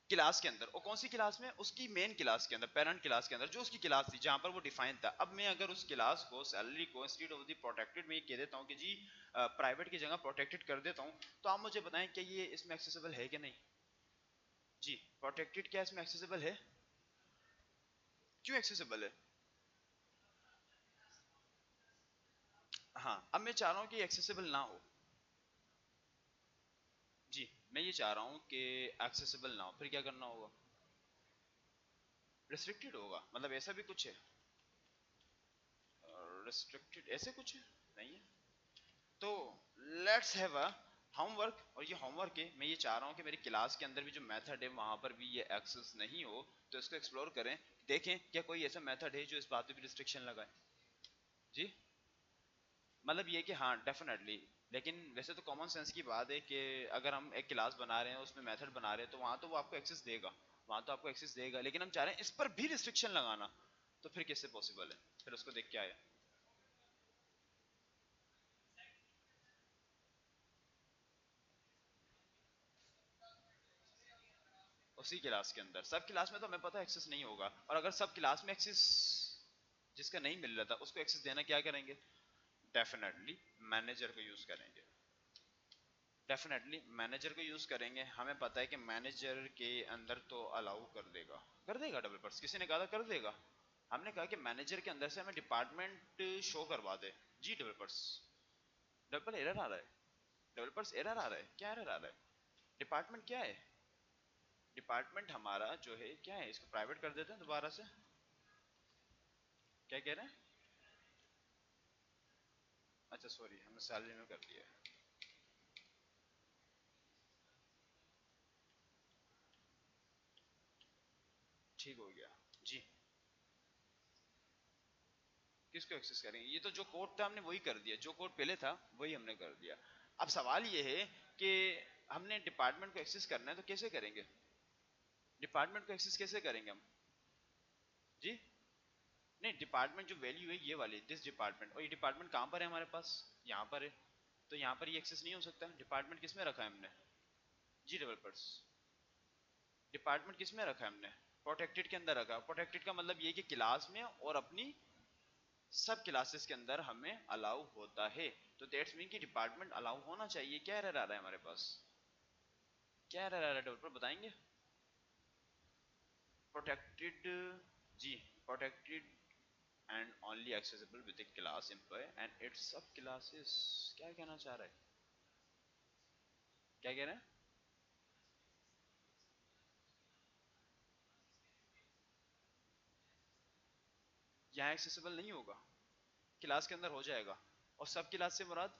क्लास के अंदर, और कौन सी क्लास में, उसकी मेन क्लास के अंदर, पेरेंट क्लास के अंदर, जो उसकी क्लास थी जहां पर वो डिफाइन था। अब मैं अगर उस क्लास को सैलरी को इंस्टीट्यूट ऑफ द प्रोटेक्टेड में कह देता हूं कि जी प्राइवेट की जगह प्रोटेक्टेड कर देता हूं, तो आप मुझे बताएं कि ये इसमें एक्सेसिबल है कि नहीं जी, प्रोटेक्टेड क्या इसमें एक्सेसिबल है, क्यों एक्सेसिबल है, हाँ अब मैं चाह रहा हूं कि एक्सेसिबल ना हो जी, मैं ये चाह रहा हूं कि एक्सेसिबल ना हो, फिर क्या करना होगा, रिस्ट्रिक्टेड होगा, मतलब ऐसा भी कुछ है, रिस्ट्रिक्टेड ऐसे कुछ है नहीं है, तो लेट्स हैव अ होमवर्क, और ये होमवर्क है, मैं ये चाह रहा हूँ कि मेरी क्लास के अंदर भी जो मेथड है वहाँ पर भी ये एक्सेस नहीं हो, तो इसको एक्सप्लोर करें, देखें क्या कोई ऐसा मेथड है जो इस बात पे भी रिस्ट्रिक्शन लगाए। जी, मतलब ये कि हाँ डेफिनेटली, लेकिन वैसे तो कॉमन सेंस की बात है कि अगर हम एक क्लास बना रहे हैं उसमें मेथड बना रहे हैं तो वहाँ तो वो आपको एक्सेस देगा, वहाँ तो आपको एक्सेस देगा, लेकिन हम चाह रहे हैं इस पर भी रिस्ट्रिक्शन लगाना, तो फिर कैसे पॉसिबल है? फिर उसको देख के आए उसी क्लास के अंदर, सब क्लास में तो हमें पता है एक्सेस नहीं होगा, और अगर सब क्लास में एक्सेस जिसका नहीं मिल रहा था उसको एक्सेस देना क्या करेंगे? डेफिनेटली मैनेजर को यूज करेंगे, डेफिनेटली मैनेजर को यूज करेंगे, हमें पता है कि मैनेजर के अंदर तो अलाउ कर देगा डेवलपर्स, किसी ने कहा था कर देगा? हमने कहा कि मैनेजर के अंदर से हमें डिपार्टमेंट शो करवा दे। जी डेवलपर्स, डेवलपर एरर आ रहा है, डेवलपर्स एरर आ रहा है, क्या एरर आ रहा है? डिपार्टमेंट क्या है? डिपार्टमेंट हमारा जो है क्या है, इसको प्राइवेट कर देते हैं दोबारा से। क्या कह रहे हैं? अच्छा सॉरी, हमने सैलरी में कर दिया है। ठीक हो गया। जी, किसको एक्सेस करेंगे? ये तो जो कोड था हमने वही कर दिया, जो कोड पहले था वही हमने कर दिया। अब सवाल ये है कि हमने डिपार्टमेंट को एक्सेस करना है तो कैसे करेंगे? डिपार्टमेंट को एक्सेस कैसे करेंगे हम? जी, नहीं, डिपार्टमेंट जो वैल्यू है ये वाली दिस डिपार्टमेंट, और ये डिपार्टमेंट कहाँ पर है हमारे पास? यहाँ पर है, तो यहाँ पर ये एक्सेस नहीं हो सकता। डिपार्टमेंट किस में रखा है हमने? जी डेवलपर्स, डिपार्टमेंट किस में रखा है हमने? प्रोटेक्टेड के अंदर रखा। प्रोटेक्टेड का मतलब ये कि क्लास में और अपनी सब क्लासेस के अंदर हमें अलाउ होता है, तो दैट्स मीन कि डिपार्टमेंट अलाउ होना चाहिए। क्या एरर आ रहा है हमारे पास? क्या एरर आ रहा है डेवलपर बताएंगे? प्रोटेक्टेड, जी, protected and only accessible with the class employee and its sub classes. क्या कहना चाह रहा है? क्या कह रहे हैं? यहाँ एक्सेसिबल नहीं होगा, क्लास के अंदर हो जाएगा। और सब क्लास से मुराद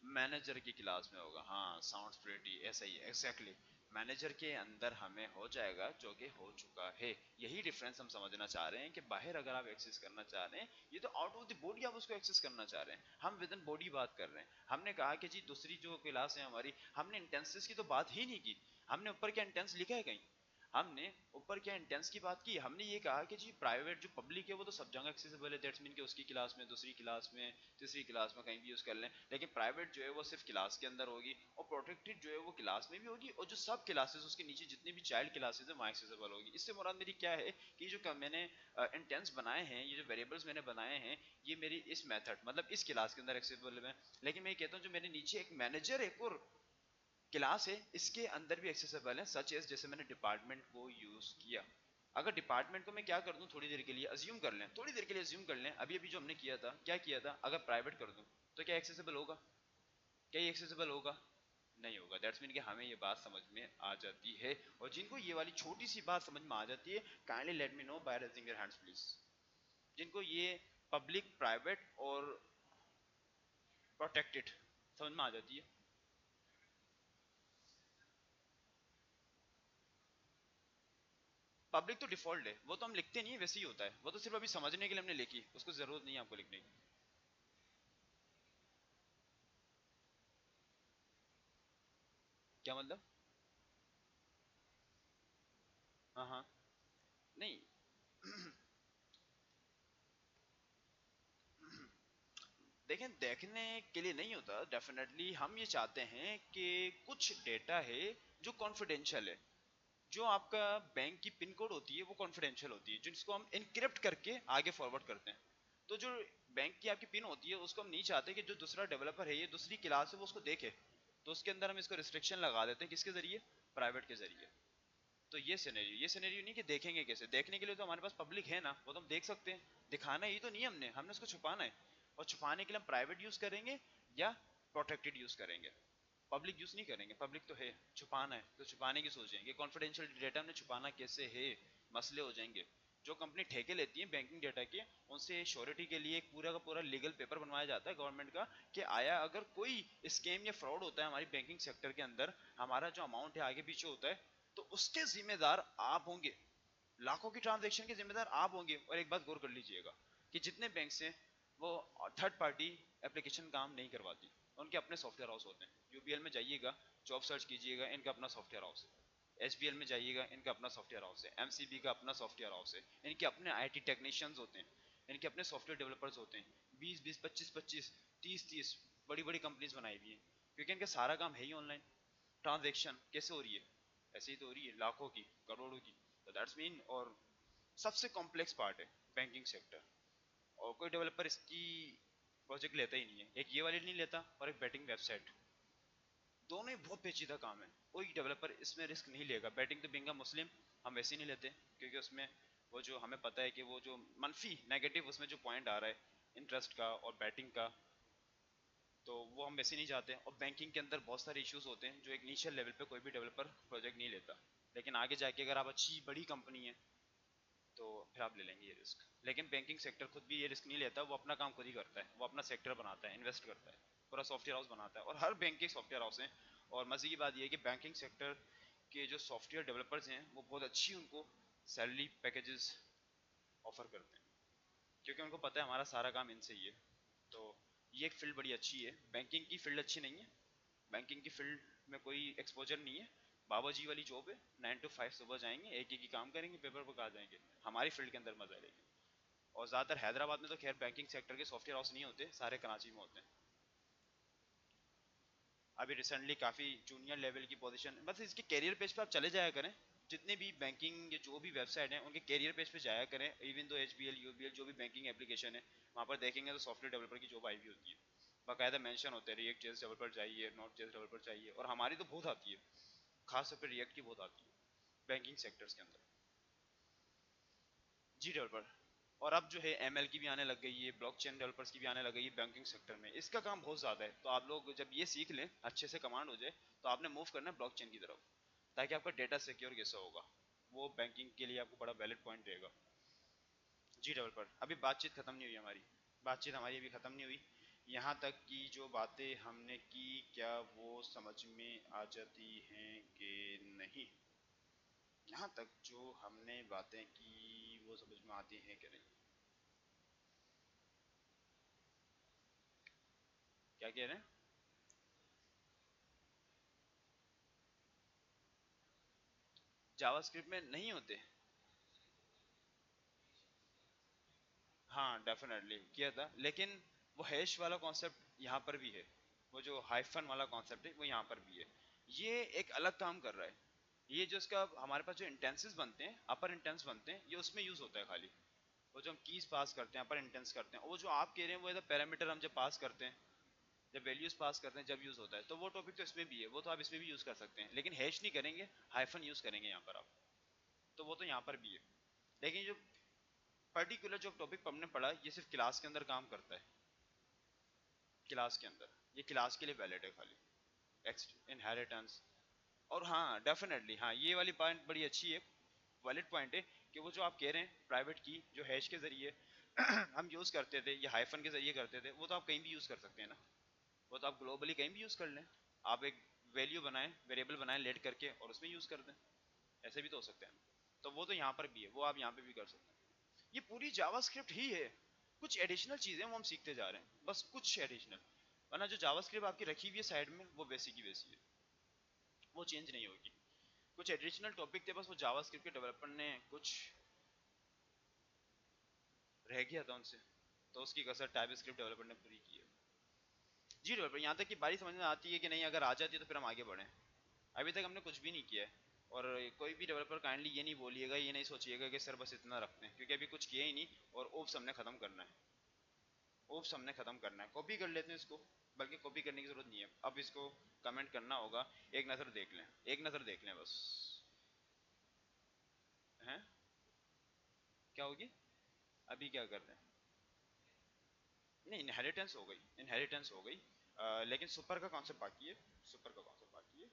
मैनेजर की क्लास में होगा। हाँ, साउंड्स प्रीटी ऐसा ही है, एग्जैक्टली। मैनेजर के अंदर हमें हो जाएगा जो कि हो चुका है। यही डिफरेंस हम समझना चाह रहे हैं कि बाहर अगर आप एक्सेस करना चाह रहे हैं, ये तो आउट ऑफ द बॉडी आप उसको एक्सेस करना चाह रहे हैं, हम विद इन बॉडी बात कर रहे हैं। हमने कहा कि जी दूसरी जो क्लास है हमारी, हमने इंटेंसेस की तो बात ही नहीं की। हमने ऊपर क्या इंटेंस लिखा है कहीं? हमने ऊपर क्या इंटेंस की बात की? हमने ये कहा कि जी प्राइवेट जो पब्लिक है वो तो सब जगह एक्सेसिबल है, दैट्स मीन कि उसकी क्लास में, दूसरी क्लास में, तीसरी क्लास में कहीं भी यूज कर लें, लेकिन प्राइवेट जो है वो सिर्फ क्लास के अंदर होगी, और प्रोटेक्टेड जो है वो क्लास में भी होगी, और जो सब क्लासेस उसके नीचे जितनी भी चाइल्ड क्लासेस है वहाँ एक्सेसिबल होगी। इससे मुराद मेरी क्या है कि जो मैंने इंटेंस बनाए हैं, ये जो वेरिएबल्स मैंने बनाए हैं, ये मेरी इस मेथड मतलब इस क्लास के अंदर एक्सेसिबल है। लेकिन मैं ये कहता हूँ जो मेरे नीचे एक मैनेजर एक और क्लास है, इसके अंदर भी एक्सेसिबल है, सच एज जैसे मैंने डिपार्टमेंट को यूज किया। अगर डिपार्टमेंट को मैं क्या कर दूं, थोड़ी देर के लिए अज्यूम कर लें, थोड़ी देर के लिए अज्यूम कर लें, अभी अभी जो हमने किया था, क्या किया था, अगर प्राइवेट कर दूं तो क्या एक्सेसिबल होगा? क्या ये एक्सेसिबल होगा? नहीं होगा। दैट्स मीन कि हमें ये बात समझ में आ जाती है, और जिनको ये वाली छोटी सी बात समझ में आ जाती है, kindly let me know by raising your hands please. जिनको ये पब्लिक, प्राइवेट और प्रोटेक्टेड समझ में आ जाती है। पब्लिक तो डिफॉल्ट है, वो तो हम लिखते नहीं है, वैसे ही होता है, वो तो सिर्फ अभी समझने के लिए हमने लिखी, उसको जरूरत नहीं है आपको लिखने की। क्या मतलब? हाँ हाँ, नहीं, देखें, देखने के लिए नहीं होता, डेफिनेटली हम ये चाहते हैं कि कुछ डेटा है जो कॉन्फिडेंशियल है। जो आपका बैंक की पिन कोड होती है वो कॉन्फिडेंशियल होती है, जिसको हम इनक्रिप्ट करके आगे फॉरवर्ड करते हैं। तो जो बैंक की आपकी पिन होती है उसको हम नहीं चाहते कि जो दूसरा डेवलपर है, ये दूसरी क्लास है, वो उसको देखे, तो उसके अंदर हम इसको रिस्ट्रिक्शन लगा देते हैं, किसके जरिए? प्राइवेट के जरिए। तो ये सिनेरियो नहीं कि देखेंगे कैसे, देखने के लिए तो हमारे पास पब्लिक है ना, वो तो हम देख सकते हैं। दिखाना ही तो नहीं है हमने हमने उसको छुपाना है, और छुपाने के लिए हम प्राइवेट यूज करेंगे या प्रोटेक्टेड यूज करेंगे। पब्लिक यूज नहीं करेंगे, पब्लिक तो है, छुपाना है तो छुपाने की सोचेंगे, कॉन्फिडेंशियल डेटा हमने छुपाना कैसे है, मसले हो जाएंगे। जो कंपनी ठेके लेती है बैंकिंग डेटा के, उनसे श्योरिटी के लिए एक पूरा का पूरा लीगल पेपर बनवाया जाता है गवर्नमेंट का कि आया अगर कोई स्कैम या फ्रॉड होता है हमारी बैंकिंग सेक्टर के अंदर, हमारा जो अमाउंट है आगे पीछे होता है, तो उसके जिम्मेदार आप होंगे। लाखों की ट्रांजैक्शन के जिम्मेदार आप होंगे। और एक बात गौर कर लीजिएगा कि जितने बैंक से वो थर्ड पार्टी एप्लीकेशन काम नहीं करवाती, उनके अपने सॉफ्टवेयर हाउस होते हैं। यूबीएल में जाइएगा, जॉब सर्च कीजिएगा, इनका अपना सॉफ्टवेयर हाउस है। एचबीएल में जाइएगा, इनका अपना सॉफ्टवेयर हाउस है। एमसीबी का अपना सॉफ्टवेयर हाउस है। इनके अपने आईटी टेक्नीशियंस होते हैं, इनके अपने सॉफ्टवेयर डेवलपर्स होते हैं। 20-20, 25-25, 30-30 बड़ी बड़ी कंपनीज बनाई हुई हैं, क्योंकि इनका सारा काम है ही ऑनलाइन। ट्रांजेक्शन कैसे हो रही है? ऐसे ही तो हो रही है, लाखों की, करोड़ों की। तो दैट्स मीन, और सबसे कॉम्प्लेक्स पार्ट है बैंकिंग सेक्टर, और कोई डेवलपर इसकी प्रोजेक्ट लेता ही नहीं है। एक ये वाली नहीं लेता, और एक बैटिंग वेबसाइट, दोनों ही बहुत पेचीदा काम है। कोई डेवलपर इसमें रिस्क नहीं लेगा। बैटिंग तो बिंगा मुस्लिम, हम वैसे ही नहीं लेते, क्योंकि उसमें वो जो हमें पता है कि वो जो मनफी नेगेटिव उसमें जो पॉइंट आ रहा है इंटरेस्ट का और बैटिंग का, तो वो हम वैसे नहीं जाते। और बैंकिंग के अंदर बहुत सारे इश्यूज होते हैं जो एक इनिशियल लेवल पे कोई भी डेवलपर प्रोजेक्ट नहीं लेता, लेकिन आगे जाके अगर आप अच्छी बड़ी कंपनी है तो फिर आप ले लेंगे ये रिस्क। लेकिन बैंकिंग सेक्टर खुद भी ये रिस्क नहीं लेता, वो अपना काम खुद ही करता है। वो अपना सेक्टर बनाता है, इन्वेस्ट करता है, पूरा सॉफ्टवेयर हाउस बनाता है, और हर बैंक के सॉफ्टवेयर हाउस हैं। और मजे की बात यह है कि बैंकिंग सेक्टर के जो सॉफ्टवेयर डेवलपर्स हैं वो बहुत अच्छी उनको सैलरी पैकेजेस ऑफर करते हैं, क्योंकि उनको पता है हमारा सारा काम इनसे ही है। तो ये एक फील्ड बड़ी अच्छी है। बैंकिंग की फील्ड अच्छी नहीं है, बैंकिंग की फील्ड में कोई एक्सपोजर नहीं है। बाबा जी वाली जॉब है, 9 to 5 सुबह जाएंगे, एक एक ही काम करेंगे, पेपर पर आ जाएंगे। हमारी फील्ड के अंदर मजा है लेकिन। और ज़्यादातर हैदराबाद में तो खैर बैंकिंग सेक्टर के सॉफ्टवेयर हाउस नहीं होते, सारे कराची में होते हैं। अभी रिसेंटली काफ़ी जूनियर लेवल की पोजीशन, बस इसके कैरियर पेज पे आप चले जाया करें। जितने भी बैंकिंग जो भी वेबसाइट हैं उनके कैरियर पेज पे जाया करें। इवन तो H B L, U B L, जो भी बैंकिंग एप्लीकेशन है, वहाँ पर देखेंगे तो सॉफ्टवेयर डेवलपर की जॉब आई हुई होती है। बाकायदा मेंशन होते हैं रिएक्ट जेएस डेवलपर चाहिए, नोट जेएस डेवलपर चाहिए, और हमारी तो बहुत आती है, खास तौर पर रिएक्ट की बहुत आती है बैंकिंग सेक्टर्स के अंदर। जी डेवलपर। और अब जो है एमएल की भी आने लग गई है, ब्लॉकचेन डेवलपर्स की भी आने लग गई है बैंकिंग सेक्टर में। इसका काम बहुत ज़्यादा है, तो आप लोग जब ये सीख लें, अच्छे से कमांड हो जाए, तो आपने मूव करना है ब्लॉकचेन की तरफ, ताकि आपका डेटा सिक्योर कैसे होगा, वो बैंकिंग के लिए आपको बड़ा वैलिड पॉइंट रहेगा। जी डेवलपर, अभी बातचीत ख़त्म नहीं हुई हमारी, बातचीत हमारी अभी ख़त्म नहीं हुई। यहाँ तक की जो बातें हमने की, क्या वो समझ में आ जाती हैं कि नहीं? यहाँ तक जो हमने बातें की वो समझ में आती हैं कि नहीं? क्या कह रहे हैं? जावास्क्रिप्ट में नहीं होते? हाँ डेफिनेटली किया था, लेकिन वो हैश वाला कॉन्सेप्ट यहाँ पर भी है, वो जो हाइफन वाला कॉन्सेप्ट है वो यहाँ पर भी है। ये एक अलग काम कर रहा है। ये जो इसका हमारे पास जो इंटेंसेस बनते हैं, अपर इंटेंस बनते हैं, ये उसमें यूज होता है खाली। वो जो हम कीज पास करते हैं, अपर इंटेंस करते हैं, वो जो आप कह रहे हैं वो एज पैरामीटर हम जब पास करते हैं, जब वैल्यूज पास करते हैं, जब यूज होता है, तो वो टॉपिक तो इसमें भी है, वो तो आप इसमें भी यूज कर सकते हैं, लेकिन हैश नहीं करेंगे, हाइफन यूज करेंगे यहाँ पर आप। तो वो तो यहाँ पर भी है, लेकिन जो पर्टिकुलर जो टॉपिक हमने पढ़ा, ये सिर्फ क्लास के अंदर काम करता है। क्लास के अंदर, ये क्लास के लिए वैलिड है खाली, इनहेरिटेंस। और हाँ डेफिनेटली, हाँ ये वाली पॉइंट बड़ी अच्छी है, वैलिड पॉइंट है, कि वो जो आप कह रहे हैं प्राइवेट की जो हैश के जरिए हम यूज करते थे, या हाइफन के जरिए करते थे, वो तो आप कहीं भी यूज कर सकते हैं ना। वो तो आप ग्लोबली कहीं भी यूज कर लें। आप एक वैल्यू बनाएं, वेरिएबल बनाएं लेट करके, और उसमें यूज कर दें। ऐसे भी तो हो सकते हैं। तो वो तो यहाँ पर भी है, वो आप यहाँ पे भी कर सकते हैं। ये पूरी जावास्क्रिप्ट ही है। कुछ एडिशनल चीजें वो हम सीखते जा रहे हैं, बस कुछ एडिशनल। वरना जो जावास्क्रिप्ट आपकी रखी हुई है साइड में, वो वैसी की वैसी है, वो चेंज नहीं होगी। कुछ एडिशनल टॉपिक थे, बस वो जावास्क्रिप्ट के डेवलपर ने कुछ रह गया था उनसे, तो उसकी कसर टाइपस्क्रिप्ट डेवलपर ने पूरी की है। जी डेवलपर, यहाँ तक कि बारी समझ में आती है कि नहीं, अगर आ जाती है तो फिर हम आगे बढ़ें। अभी तक हमने कुछ भी नहीं किया है। और कोई भी डेवलपर काइंडली ये नहीं बोलिएगा, ये नहीं सोचिएगा कि सर बस इतना रखते हैं, क्योंकि अभी कुछ किया ही नहीं, और ओप्स हमने खत्म करना है। ओप्स हमने खत्म करना है, कॉपी कर लेते हैं इसको। बल्कि कॉपी करने की जरूरत नहीं है, अब इसको कमेंट करना होगा। एक नज़र देख लें, एक नज़र देख लें बस। हैं? क्या होगी? अभी क्या करते हैं? नहीं, इनहेरिटेंस हो गई, इनहेरिटेंस हो गई। लेकिन सुपर का कॉन्सेप्ट बाकी है, सुपर का कॉन्सेप्ट बाकी है।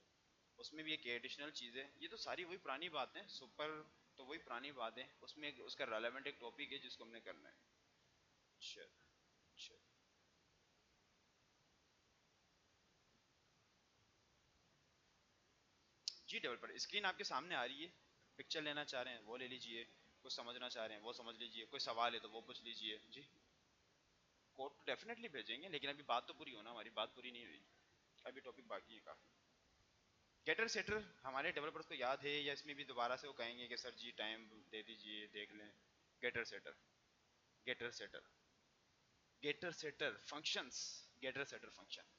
उसमें भी एक एडिशनल चीज़ है। ये तो सारी वही पुरानी बात है, सुपर तो वही पुरानी बात है, उसमें उसका रेलेवेंट एक टॉपिक है जिसको हमने करना है। अच्छा अच्छा। जी डेवलपर, स्क्रीन आपके सामने आ रही है, पिक्चर लेना चाह रहे हैं वो ले लीजिए, कुछ समझना चाह रहे हैं वो समझ लीजिए, कोई सवाल है तो वो पूछ लीजिए जी। कोड तो डेफिनेटली भेजेंगे, लेकिन अभी बात तो पूरी होना, हमारी बात पूरी नहीं हुई, अभी टॉपिक बाकी है काफी। गेटर सेटर हमारे डेवलपर्स को याद है, या इसमें भी दोबारा से वो कहेंगे कि सर जी टाइम दे दीजिए देख लें? Getter setter, getter setter, getter setter functions, getter setter function.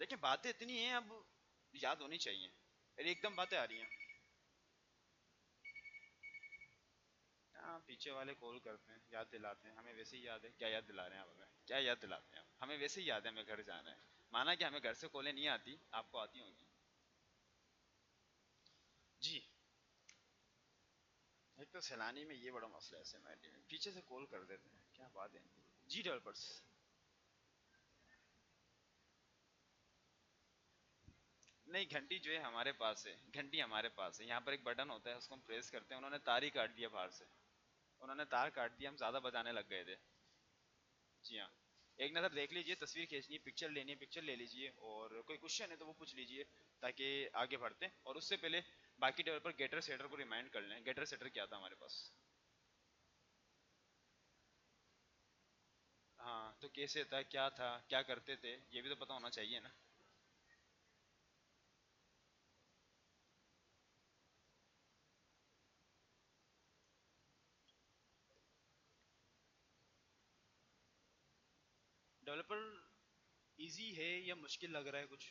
देखिए बातें इतनी हैं अब, याद होनी चाहिए। अरे एकदम बातें आ रही हैं। हाँ पीछे वाले कॉल करते हैं, याद दिलाते हैं, हमें वैसे ही याद है, क्या याद दिला रहे हैं आप हमें, क्या याद दिलाते हैं आप हमें? वैसे ही याद है, हमें घर जाना है। माना कि हमें घर से कॉलें नहीं आती, आपको आती होंगी। जी। एक तो सैलानी में ये बड़ा मसला है, SMIT में पीछे से कॉल कर देते हैं, क्या बात है। जी डेवलपर्स। नहीं घंटी जो है हमारे पास है, घंटी हमारे पास है, यहाँ पर एक बटन होता है उसको हम प्रेस करते हैं, उन्होंने तार ही काट दिया बाहर से, उन्होंने तार काट दिया, हम ज्यादा बजाने लग गए थे। जी हाँ। एक नज़र देख लीजिए, तस्वीर खींचनी है, पिक्चर लेनी है, पिक्चर ले लीजिए, और कोई क्वेश्चन है तो वो पूछ लीजिए, ताकि आगे बढ़ते हैं। और उससे पहले बाकी डेवलपर गेटर सेटर को रिमाइंड कर लें, गेटर सेटर क्या था हमारे पास। हाँ तो कैसे था, क्या था, क्या करते थे, ये भी तो पता होना चाहिए ना। डेवलपर इजी है या मुश्किल लग रहा है कुछ?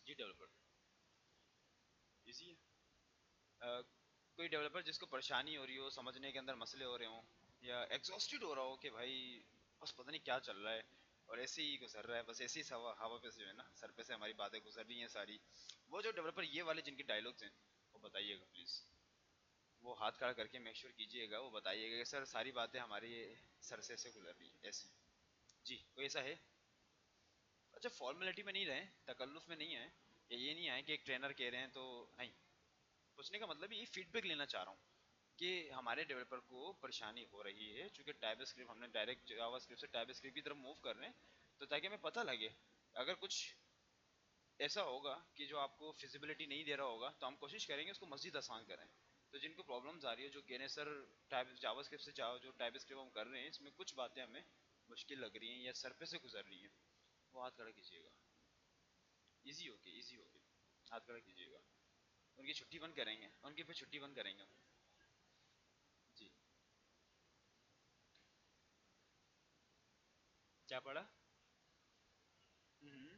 जी डेवलपर इजी है। कोई डेवलपर जिसको परेशानी हो रही हो, समझने के अंदर मसले हो रहे हो, या एग्जॉस्टेड हो रहा हो कि भाई बस पता नहीं क्या चल रहा है, और ऐसे ही गुजर रहा है, बस ऐसी हवा हवा पे से जो है ना, सर पे से हमारी बातें गुजर रही हैं सारी। वो जो डेवलपर ये वाले जिनके डायलॉग्स हैं, वो बताइएगा प्लीज़, वो हाथ खड़ा करके मेक श्योर कीजिएगा, वो बताइएगा कि सर सारी बातें हमारी सर से ऐसे गुजर रही हैं ऐसे। जी कोई ऐसा है? अच्छा फॉर्मेलिटी में नहीं रहे, तकल्लुफ में नहीं है, या ये नहीं आए कि एक ट्रेनर कह रहे हैं तो नहीं। पूछने का मतलब ये फीडबैक लेना चाह रहा हूँ कि हमारे डेवलपर को परेशानी हो रही है, चूंकि टाइप स्क्रिप्ट हमने डायरेक्ट जावा स्क्रिप्ट से टाइप स्क्रिप्ट की तरफ मूव कर रहे हैं, तो ताकि हमें पता लगे अगर कुछ ऐसा होगा कि जो आपको फिजिबिलिटी नहीं दे रहा होगा, तो हम कोशिश करेंगे उसको मजीद आसान करें। तो जिनको प्रॉब्लम्स आ रही है, जो कह रहे हैं सर टाइप जावा स्क्रिप्ट से जाओ, जो टाइप स्क्रिप्ट हम कर रहे हैं इसमें कुछ बातें हमें मुश्किल लग रही हैं या सर पे से गुजर रही हैं, वो हाथ खड़ा कीजिएगा। इजी होके, इजी होके हाथ खड़ा कीजिएगा। उनकी छुट्टी बंद करेंगे, उनकी फिर छुट्टी बंद करेंगे हम। जी। क्या पढ़ा? हम्म।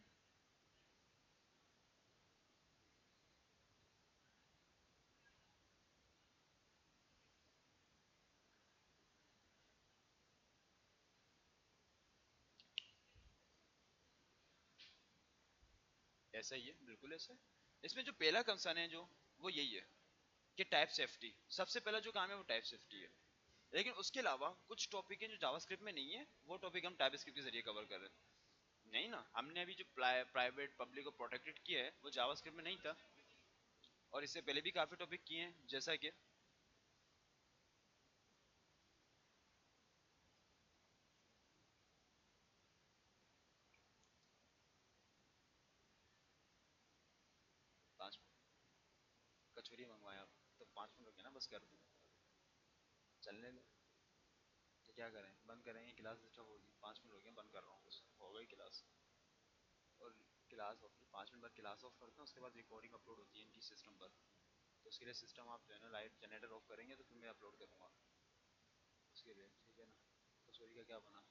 ऐसा ही है, बिल्कुल ऐसा है। इसमें जो पहला कंसर्न है जो, वो यही है कि टाइप सेफ्टी, सबसे पहला जो काम है वो टाइप सेफ्टी है। लेकिन उसके अलावा कुछ टॉपिक है जो जावास्क्रिप्ट में नहीं है, वो टॉपिक हम टाइप स्क्रिप्ट के जरिए कवर कर रहे हैं। नहीं ना, हमने अभी जो प्राइवेट पब्लिक को प्रोटेक्टेड किया है वो जावास्क्रिप्ट में नहीं था, और इससे पहले भी काफी टॉपिक किए हैं, जैसा कि 5 कचौरी मंगवाया, तो 5 मिनट हो गया ना, बस कर दूँ, चलने दो। तो क्या करें, बंद करेंगे? क्लास डिस्टर्ब होगी, 5 मिनट हो गए, बंद कर रहा हूँ, बस हो गई क्लास। और क्लास ऑफ, 5 मिनट बाद क्लास ऑफ करते हैं, उसके बाद रिकॉर्डिंग अपलोड होती है इनकी सिस्टम पर। तो उसके लिए सिस्टम आप जो है ना लाइट जनरेटर ऑफ करेंगे तो फिर मैं अपलोड करूँगा उसके लिए, ठीक है ना? कचौरी का क्या बना?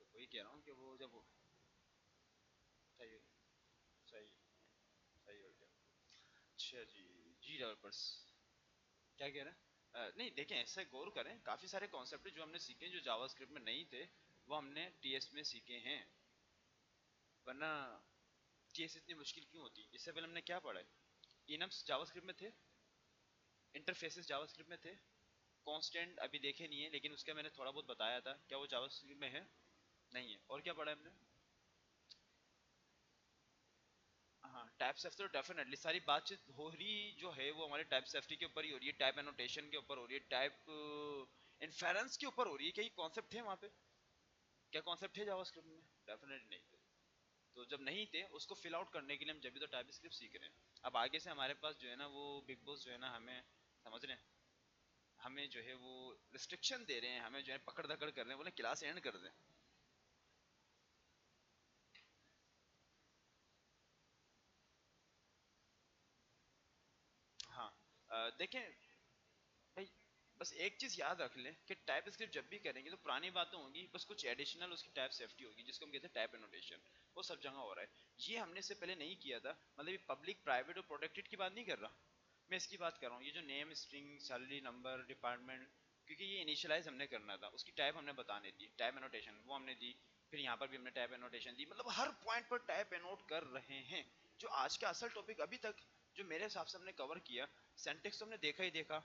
तो वही कह रहा हूँ कि वो जब सही, सही, सही हो गया। अच्छा जी। जी डेवलपर्स, क्या कह रहे हैं? नहीं देखें, ऐसे गौर करें, काफ़ी सारे कॉन्सेप्ट जो हमने सीखे जो जावास्क्रिप्ट में नहीं थे, वो हमने टीएस में सीखे हैं। वरना टीएस इतनी मुश्किल क्यों होती? इससे पहले हमने क्या पढ़ा है? इनम्स जावास्क्रिप्ट में थे, इंटरफेसेस जावास्क्रिप्ट में थे, कांस्टेंट अभी देखे नहीं है, लेकिन उसका मैंने थोड़ा बहुत बताया था, क्या वो जावास्क्रिप्ट में है? नहीं है। और क्या पढ़ा है हमने? हाँ, टाइप सेफ्टी तो डेफिनेटली सारी बातचीत हो रही जो है वो हमारे टाइप सेफ्टी के ऊपर ही हो रही है, टाइप एनोटेशन के ऊपर हो रही है, टाइप इन्फेरेंस के ऊपर हो रही है। क्या ये कॉन्सेप्ट थे वहाँ पे? क्या कॉन्सेप्ट थे जावास्क्रिप्ट में? डेफिनेटली नहीं थे। तो जब नहीं थे उसको फिल आउट करने के लिए हम जब भी तो टाइप स्क्रिप्ट सीख रहे हैं। अब आगे से हमारे पास जो है ना वो बिग बॉस जो है ना हमें समझ रहे हैं, हमें जो है वो रिस्ट्रिक्शन दे रहे हैं, हमें जो है पकड़ धकड़ कर रहे हैं, बोले क्लास एंड कर दें। हाँ, देखें भाई, बस एक चीज याद रख लें कि टाइप स्क्रिप्ट जब भी करेंगे तो पुरानी बातें होंगी, बस कुछ एडिशनल उसकी टाइप सेफ्टी होगी जिसको हम कहते हैं टाइप एनोटेशन। वो सब जगह हो रहा है, ये हमने इससे पहले नहीं किया था। मतलब ये पब्लिक प्राइवेट और प्रोटेक्टेड की बात नहीं कर रहा, मैं इसकी बात कर रहा हूँ। ये जो name string salary number department, क्योंकि ये इनिशियलाइज हमने करना था, उसकी टाइप हमने बताने दी, टाइप एनोटेशन वो हमने दी। फिर यहाँ पर भी हमने टाइप एनोटेशन दी, मतलब हर पॉइंट पर टाइप एनोट कर रहे हैं। जो आज का असल टॉपिक अभी तक जो मेरे हिसाब से हमने कवर किया, सेंटेक्स तो हमने देखा ही देखा,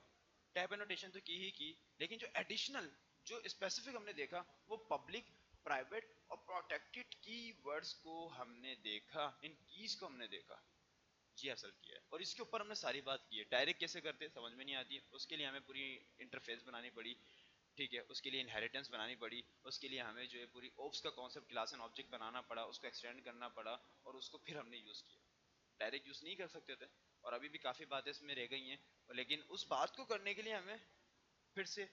टैब एनोटेशन तो की ही की, लेकिन जो एडिशनल जो स्पेसिफिक हमने देखा वो पब्लिक प्राइवेट और प्रोटेक्टेड की वर्ड्स को हमने देखा, इन कीज को हमने देखा, ये असल किया है। और इसके ऊपर हमने सारी बात की है। डायरेक्ट कैसे करते हैं समझ में नहीं आती है, उसके लिए हमें पूरी इंटरफेस बनानी पड़ी, ठीक है, उसके लिए इनहेरिटेंस बनानी पड़ी, उसके लिए हमें जो है पूरी ओप्स का कॉन्सेप्ट क्लास एंड ऑब्जेक्ट बनाना पड़ा, उसको एक्सटेंड करना पड़ा, और उसको फिर हमने यूज़ किया। डायरेक्ट यूज़ नहीं कर सकते थे, और अभी भी काफ़ी बातें इसमें रह गई हैं। लेकिन उस बात को करने के लिए हमें फिर से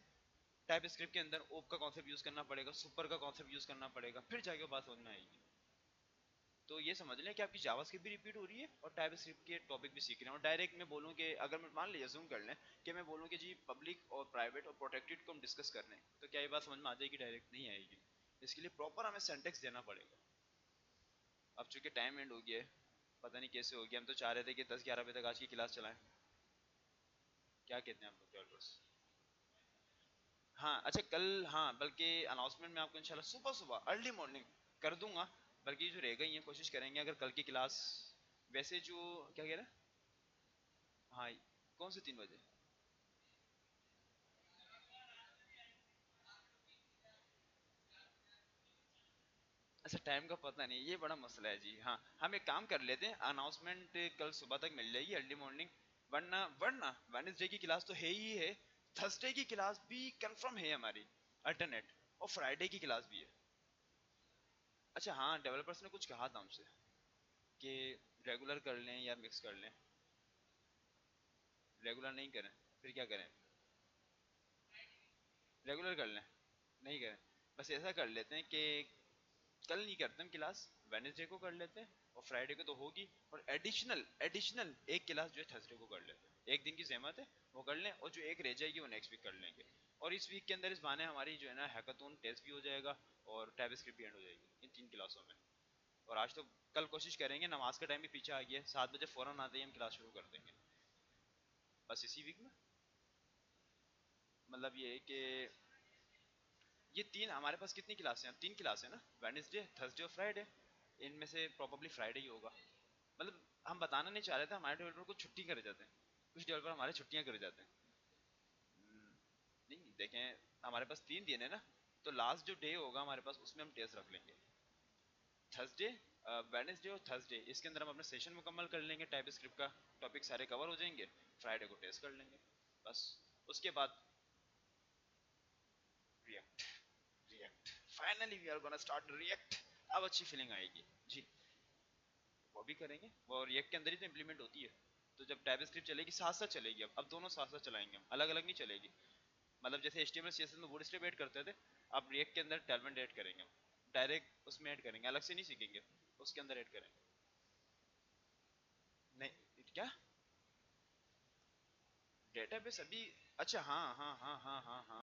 टाइप स्क्रिप्ट के अंदर ओप का कॉन्सेप्ट यूज़ करना पड़ेगा, सुपर का कॉन्सेप्ट यूज़ करना पड़ेगा, फिर जाके बात समझ में आएगी। तो ये समझ लें कि आपकी जावास्क्रिप्ट भी रिपीट हो रही है और टाइप स्क्रिप्ट के टॉपिक भी सीख रहे हैं। और डायरेक्ट मैं बोलूँ कि अगर मैं मान लीजिए जूम कर लें कि मैं बोलूँ कि जी पब्लिक और प्राइवेट और प्रोटेक्टेड को हम डिस्कस कर रहे हैं, तो क्या ये बात समझ में आ जाएगी? डायरेक्ट नहीं आएगी। इसके लिए प्रॉपर हमें सेंटेक्स देना पड़ेगा। अब चूंकि टाइम एंड हो गया है, पता नहीं कैसे हो गया, हम तो चाह रहे थे कि 10-11 बजे तक आज की क्लास चलाएं। क्या कहते हैं आप लोग डेवलपर्स? हाँ अच्छा, कल, हाँ बल्कि अनाउंसमेंट में आपको इंशाल्लाह सुबह सुबह अर्ली मॉर्निंग कर दूंगा। बल्कि जो रह गई हैं कोशिश करेंगे अगर कल की क्लास, वैसे जो, क्या कह रहे हैं? हाँ, कौन से 3 बजे? अच्छा, टाइम का पता नहीं, ये बड़ा मसला है जी। हाँ, हम एक काम कर लेते हैं, अनाउंसमेंट कल सुबह तक मिल जाएगी अर्ली मॉर्निंग। वरना वरना वेडनेसडे की क्लास तो है ही है, थर्सडे की क्लास भी कंफर्म है हमारी, अल्टरनेट, और फ्राइडे की क्लास भी है। अच्छा हाँ, डेवलपर्स ने कुछ कहा था हमसे कि रेगुलर कर लें या मिक्स कर लें। रेगुलर नहीं करें, फिर क्या करें? रेगुलर कर लें, नहीं करें, बस ऐसा कर लेते हैं कि कल नहीं करते हम क्लास, वेडनेसडे को कर लेते हैं, और फ्राइडे को तो होगी, और एडिशनल एडिशनल एक क्लास जो है थर्सडे को कर लेते हैं। एक दिन की जहमत है, वो कर लें, और जो एक रह जाएगी वो नेक्स्ट वीक कर लेंगे। और इस वीक के अंदर इस बहाने हमारी जो है ना हैकाथन टेस्ट भी हो जाएगा, और टाइप स्क्रिप्ट भी एंड हो जाएगी इन 3 क्लासों में। और आज तो, कल कोशिश करेंगे, नमाज का टाइम भी पीछे आ गया है, 7 बजे फ़ौरन आते ही हम क्लास शुरू कर देंगे, बस इसी वीक में। मतलब ये है कि ये तीन हमारे पास कितनी क्लास हैं? 3 क्लास है ना, वेडनेसडे थर्सडे और फ्राइडे। इनमें से प्रोबेबली फ्राइडे ही होगा। मतलब हम बताना नहीं चाह रहे थे, हमारे डेवलपर को छुट्टी करे जाते हैं, कुछ डेवलपर हमारे छुट्टियां करे जाते हैं। नहीं देखें, हमारे पास 3 दिन है ना, तो लास्ट जो डे होगा हमारे पास उसमें हम टेस्ट रख लेंगे। थर्सडे, वेडनेसडे और थर्सडे, इसके अंदर हम अपना सेशन मुकम्मल कर लेंगे, टाइप स्क्रिप्ट का टॉपिक सारे कवर हो जाएंगे। फ्राइडे को टेस्ट कर लेंगे, बस। उसके बाद React, React, finally we are gonna start React. अब अच्छी फीलिंग आएगी जी। वो भी करेंगे, वो रिएक्ट के अंदर ही तो इम्प्लीमेंट होती है। तो जब टाइप स्क्रिप्ट चलेगी साथ साथ चलेगी, अब दोनों साथ साथ चलाएंगे हम, अलग अलग नहीं चलेगी। मतलब जैसे HTML CSS में बूटस्ट्रैप ऐड करते थे, अब रिएक्ट के अंदर टैलमेंट ऐड करेंगे हम, डायरेक्ट उसमें ऐड करेंगे, अलग से नहीं सीखेंगे, उसके अंदर ऐड करेंगे। नहीं क्या, डेटाबेस अभी, अच्छा हाँ हाँ हाँ हाँ हाँ हाँ।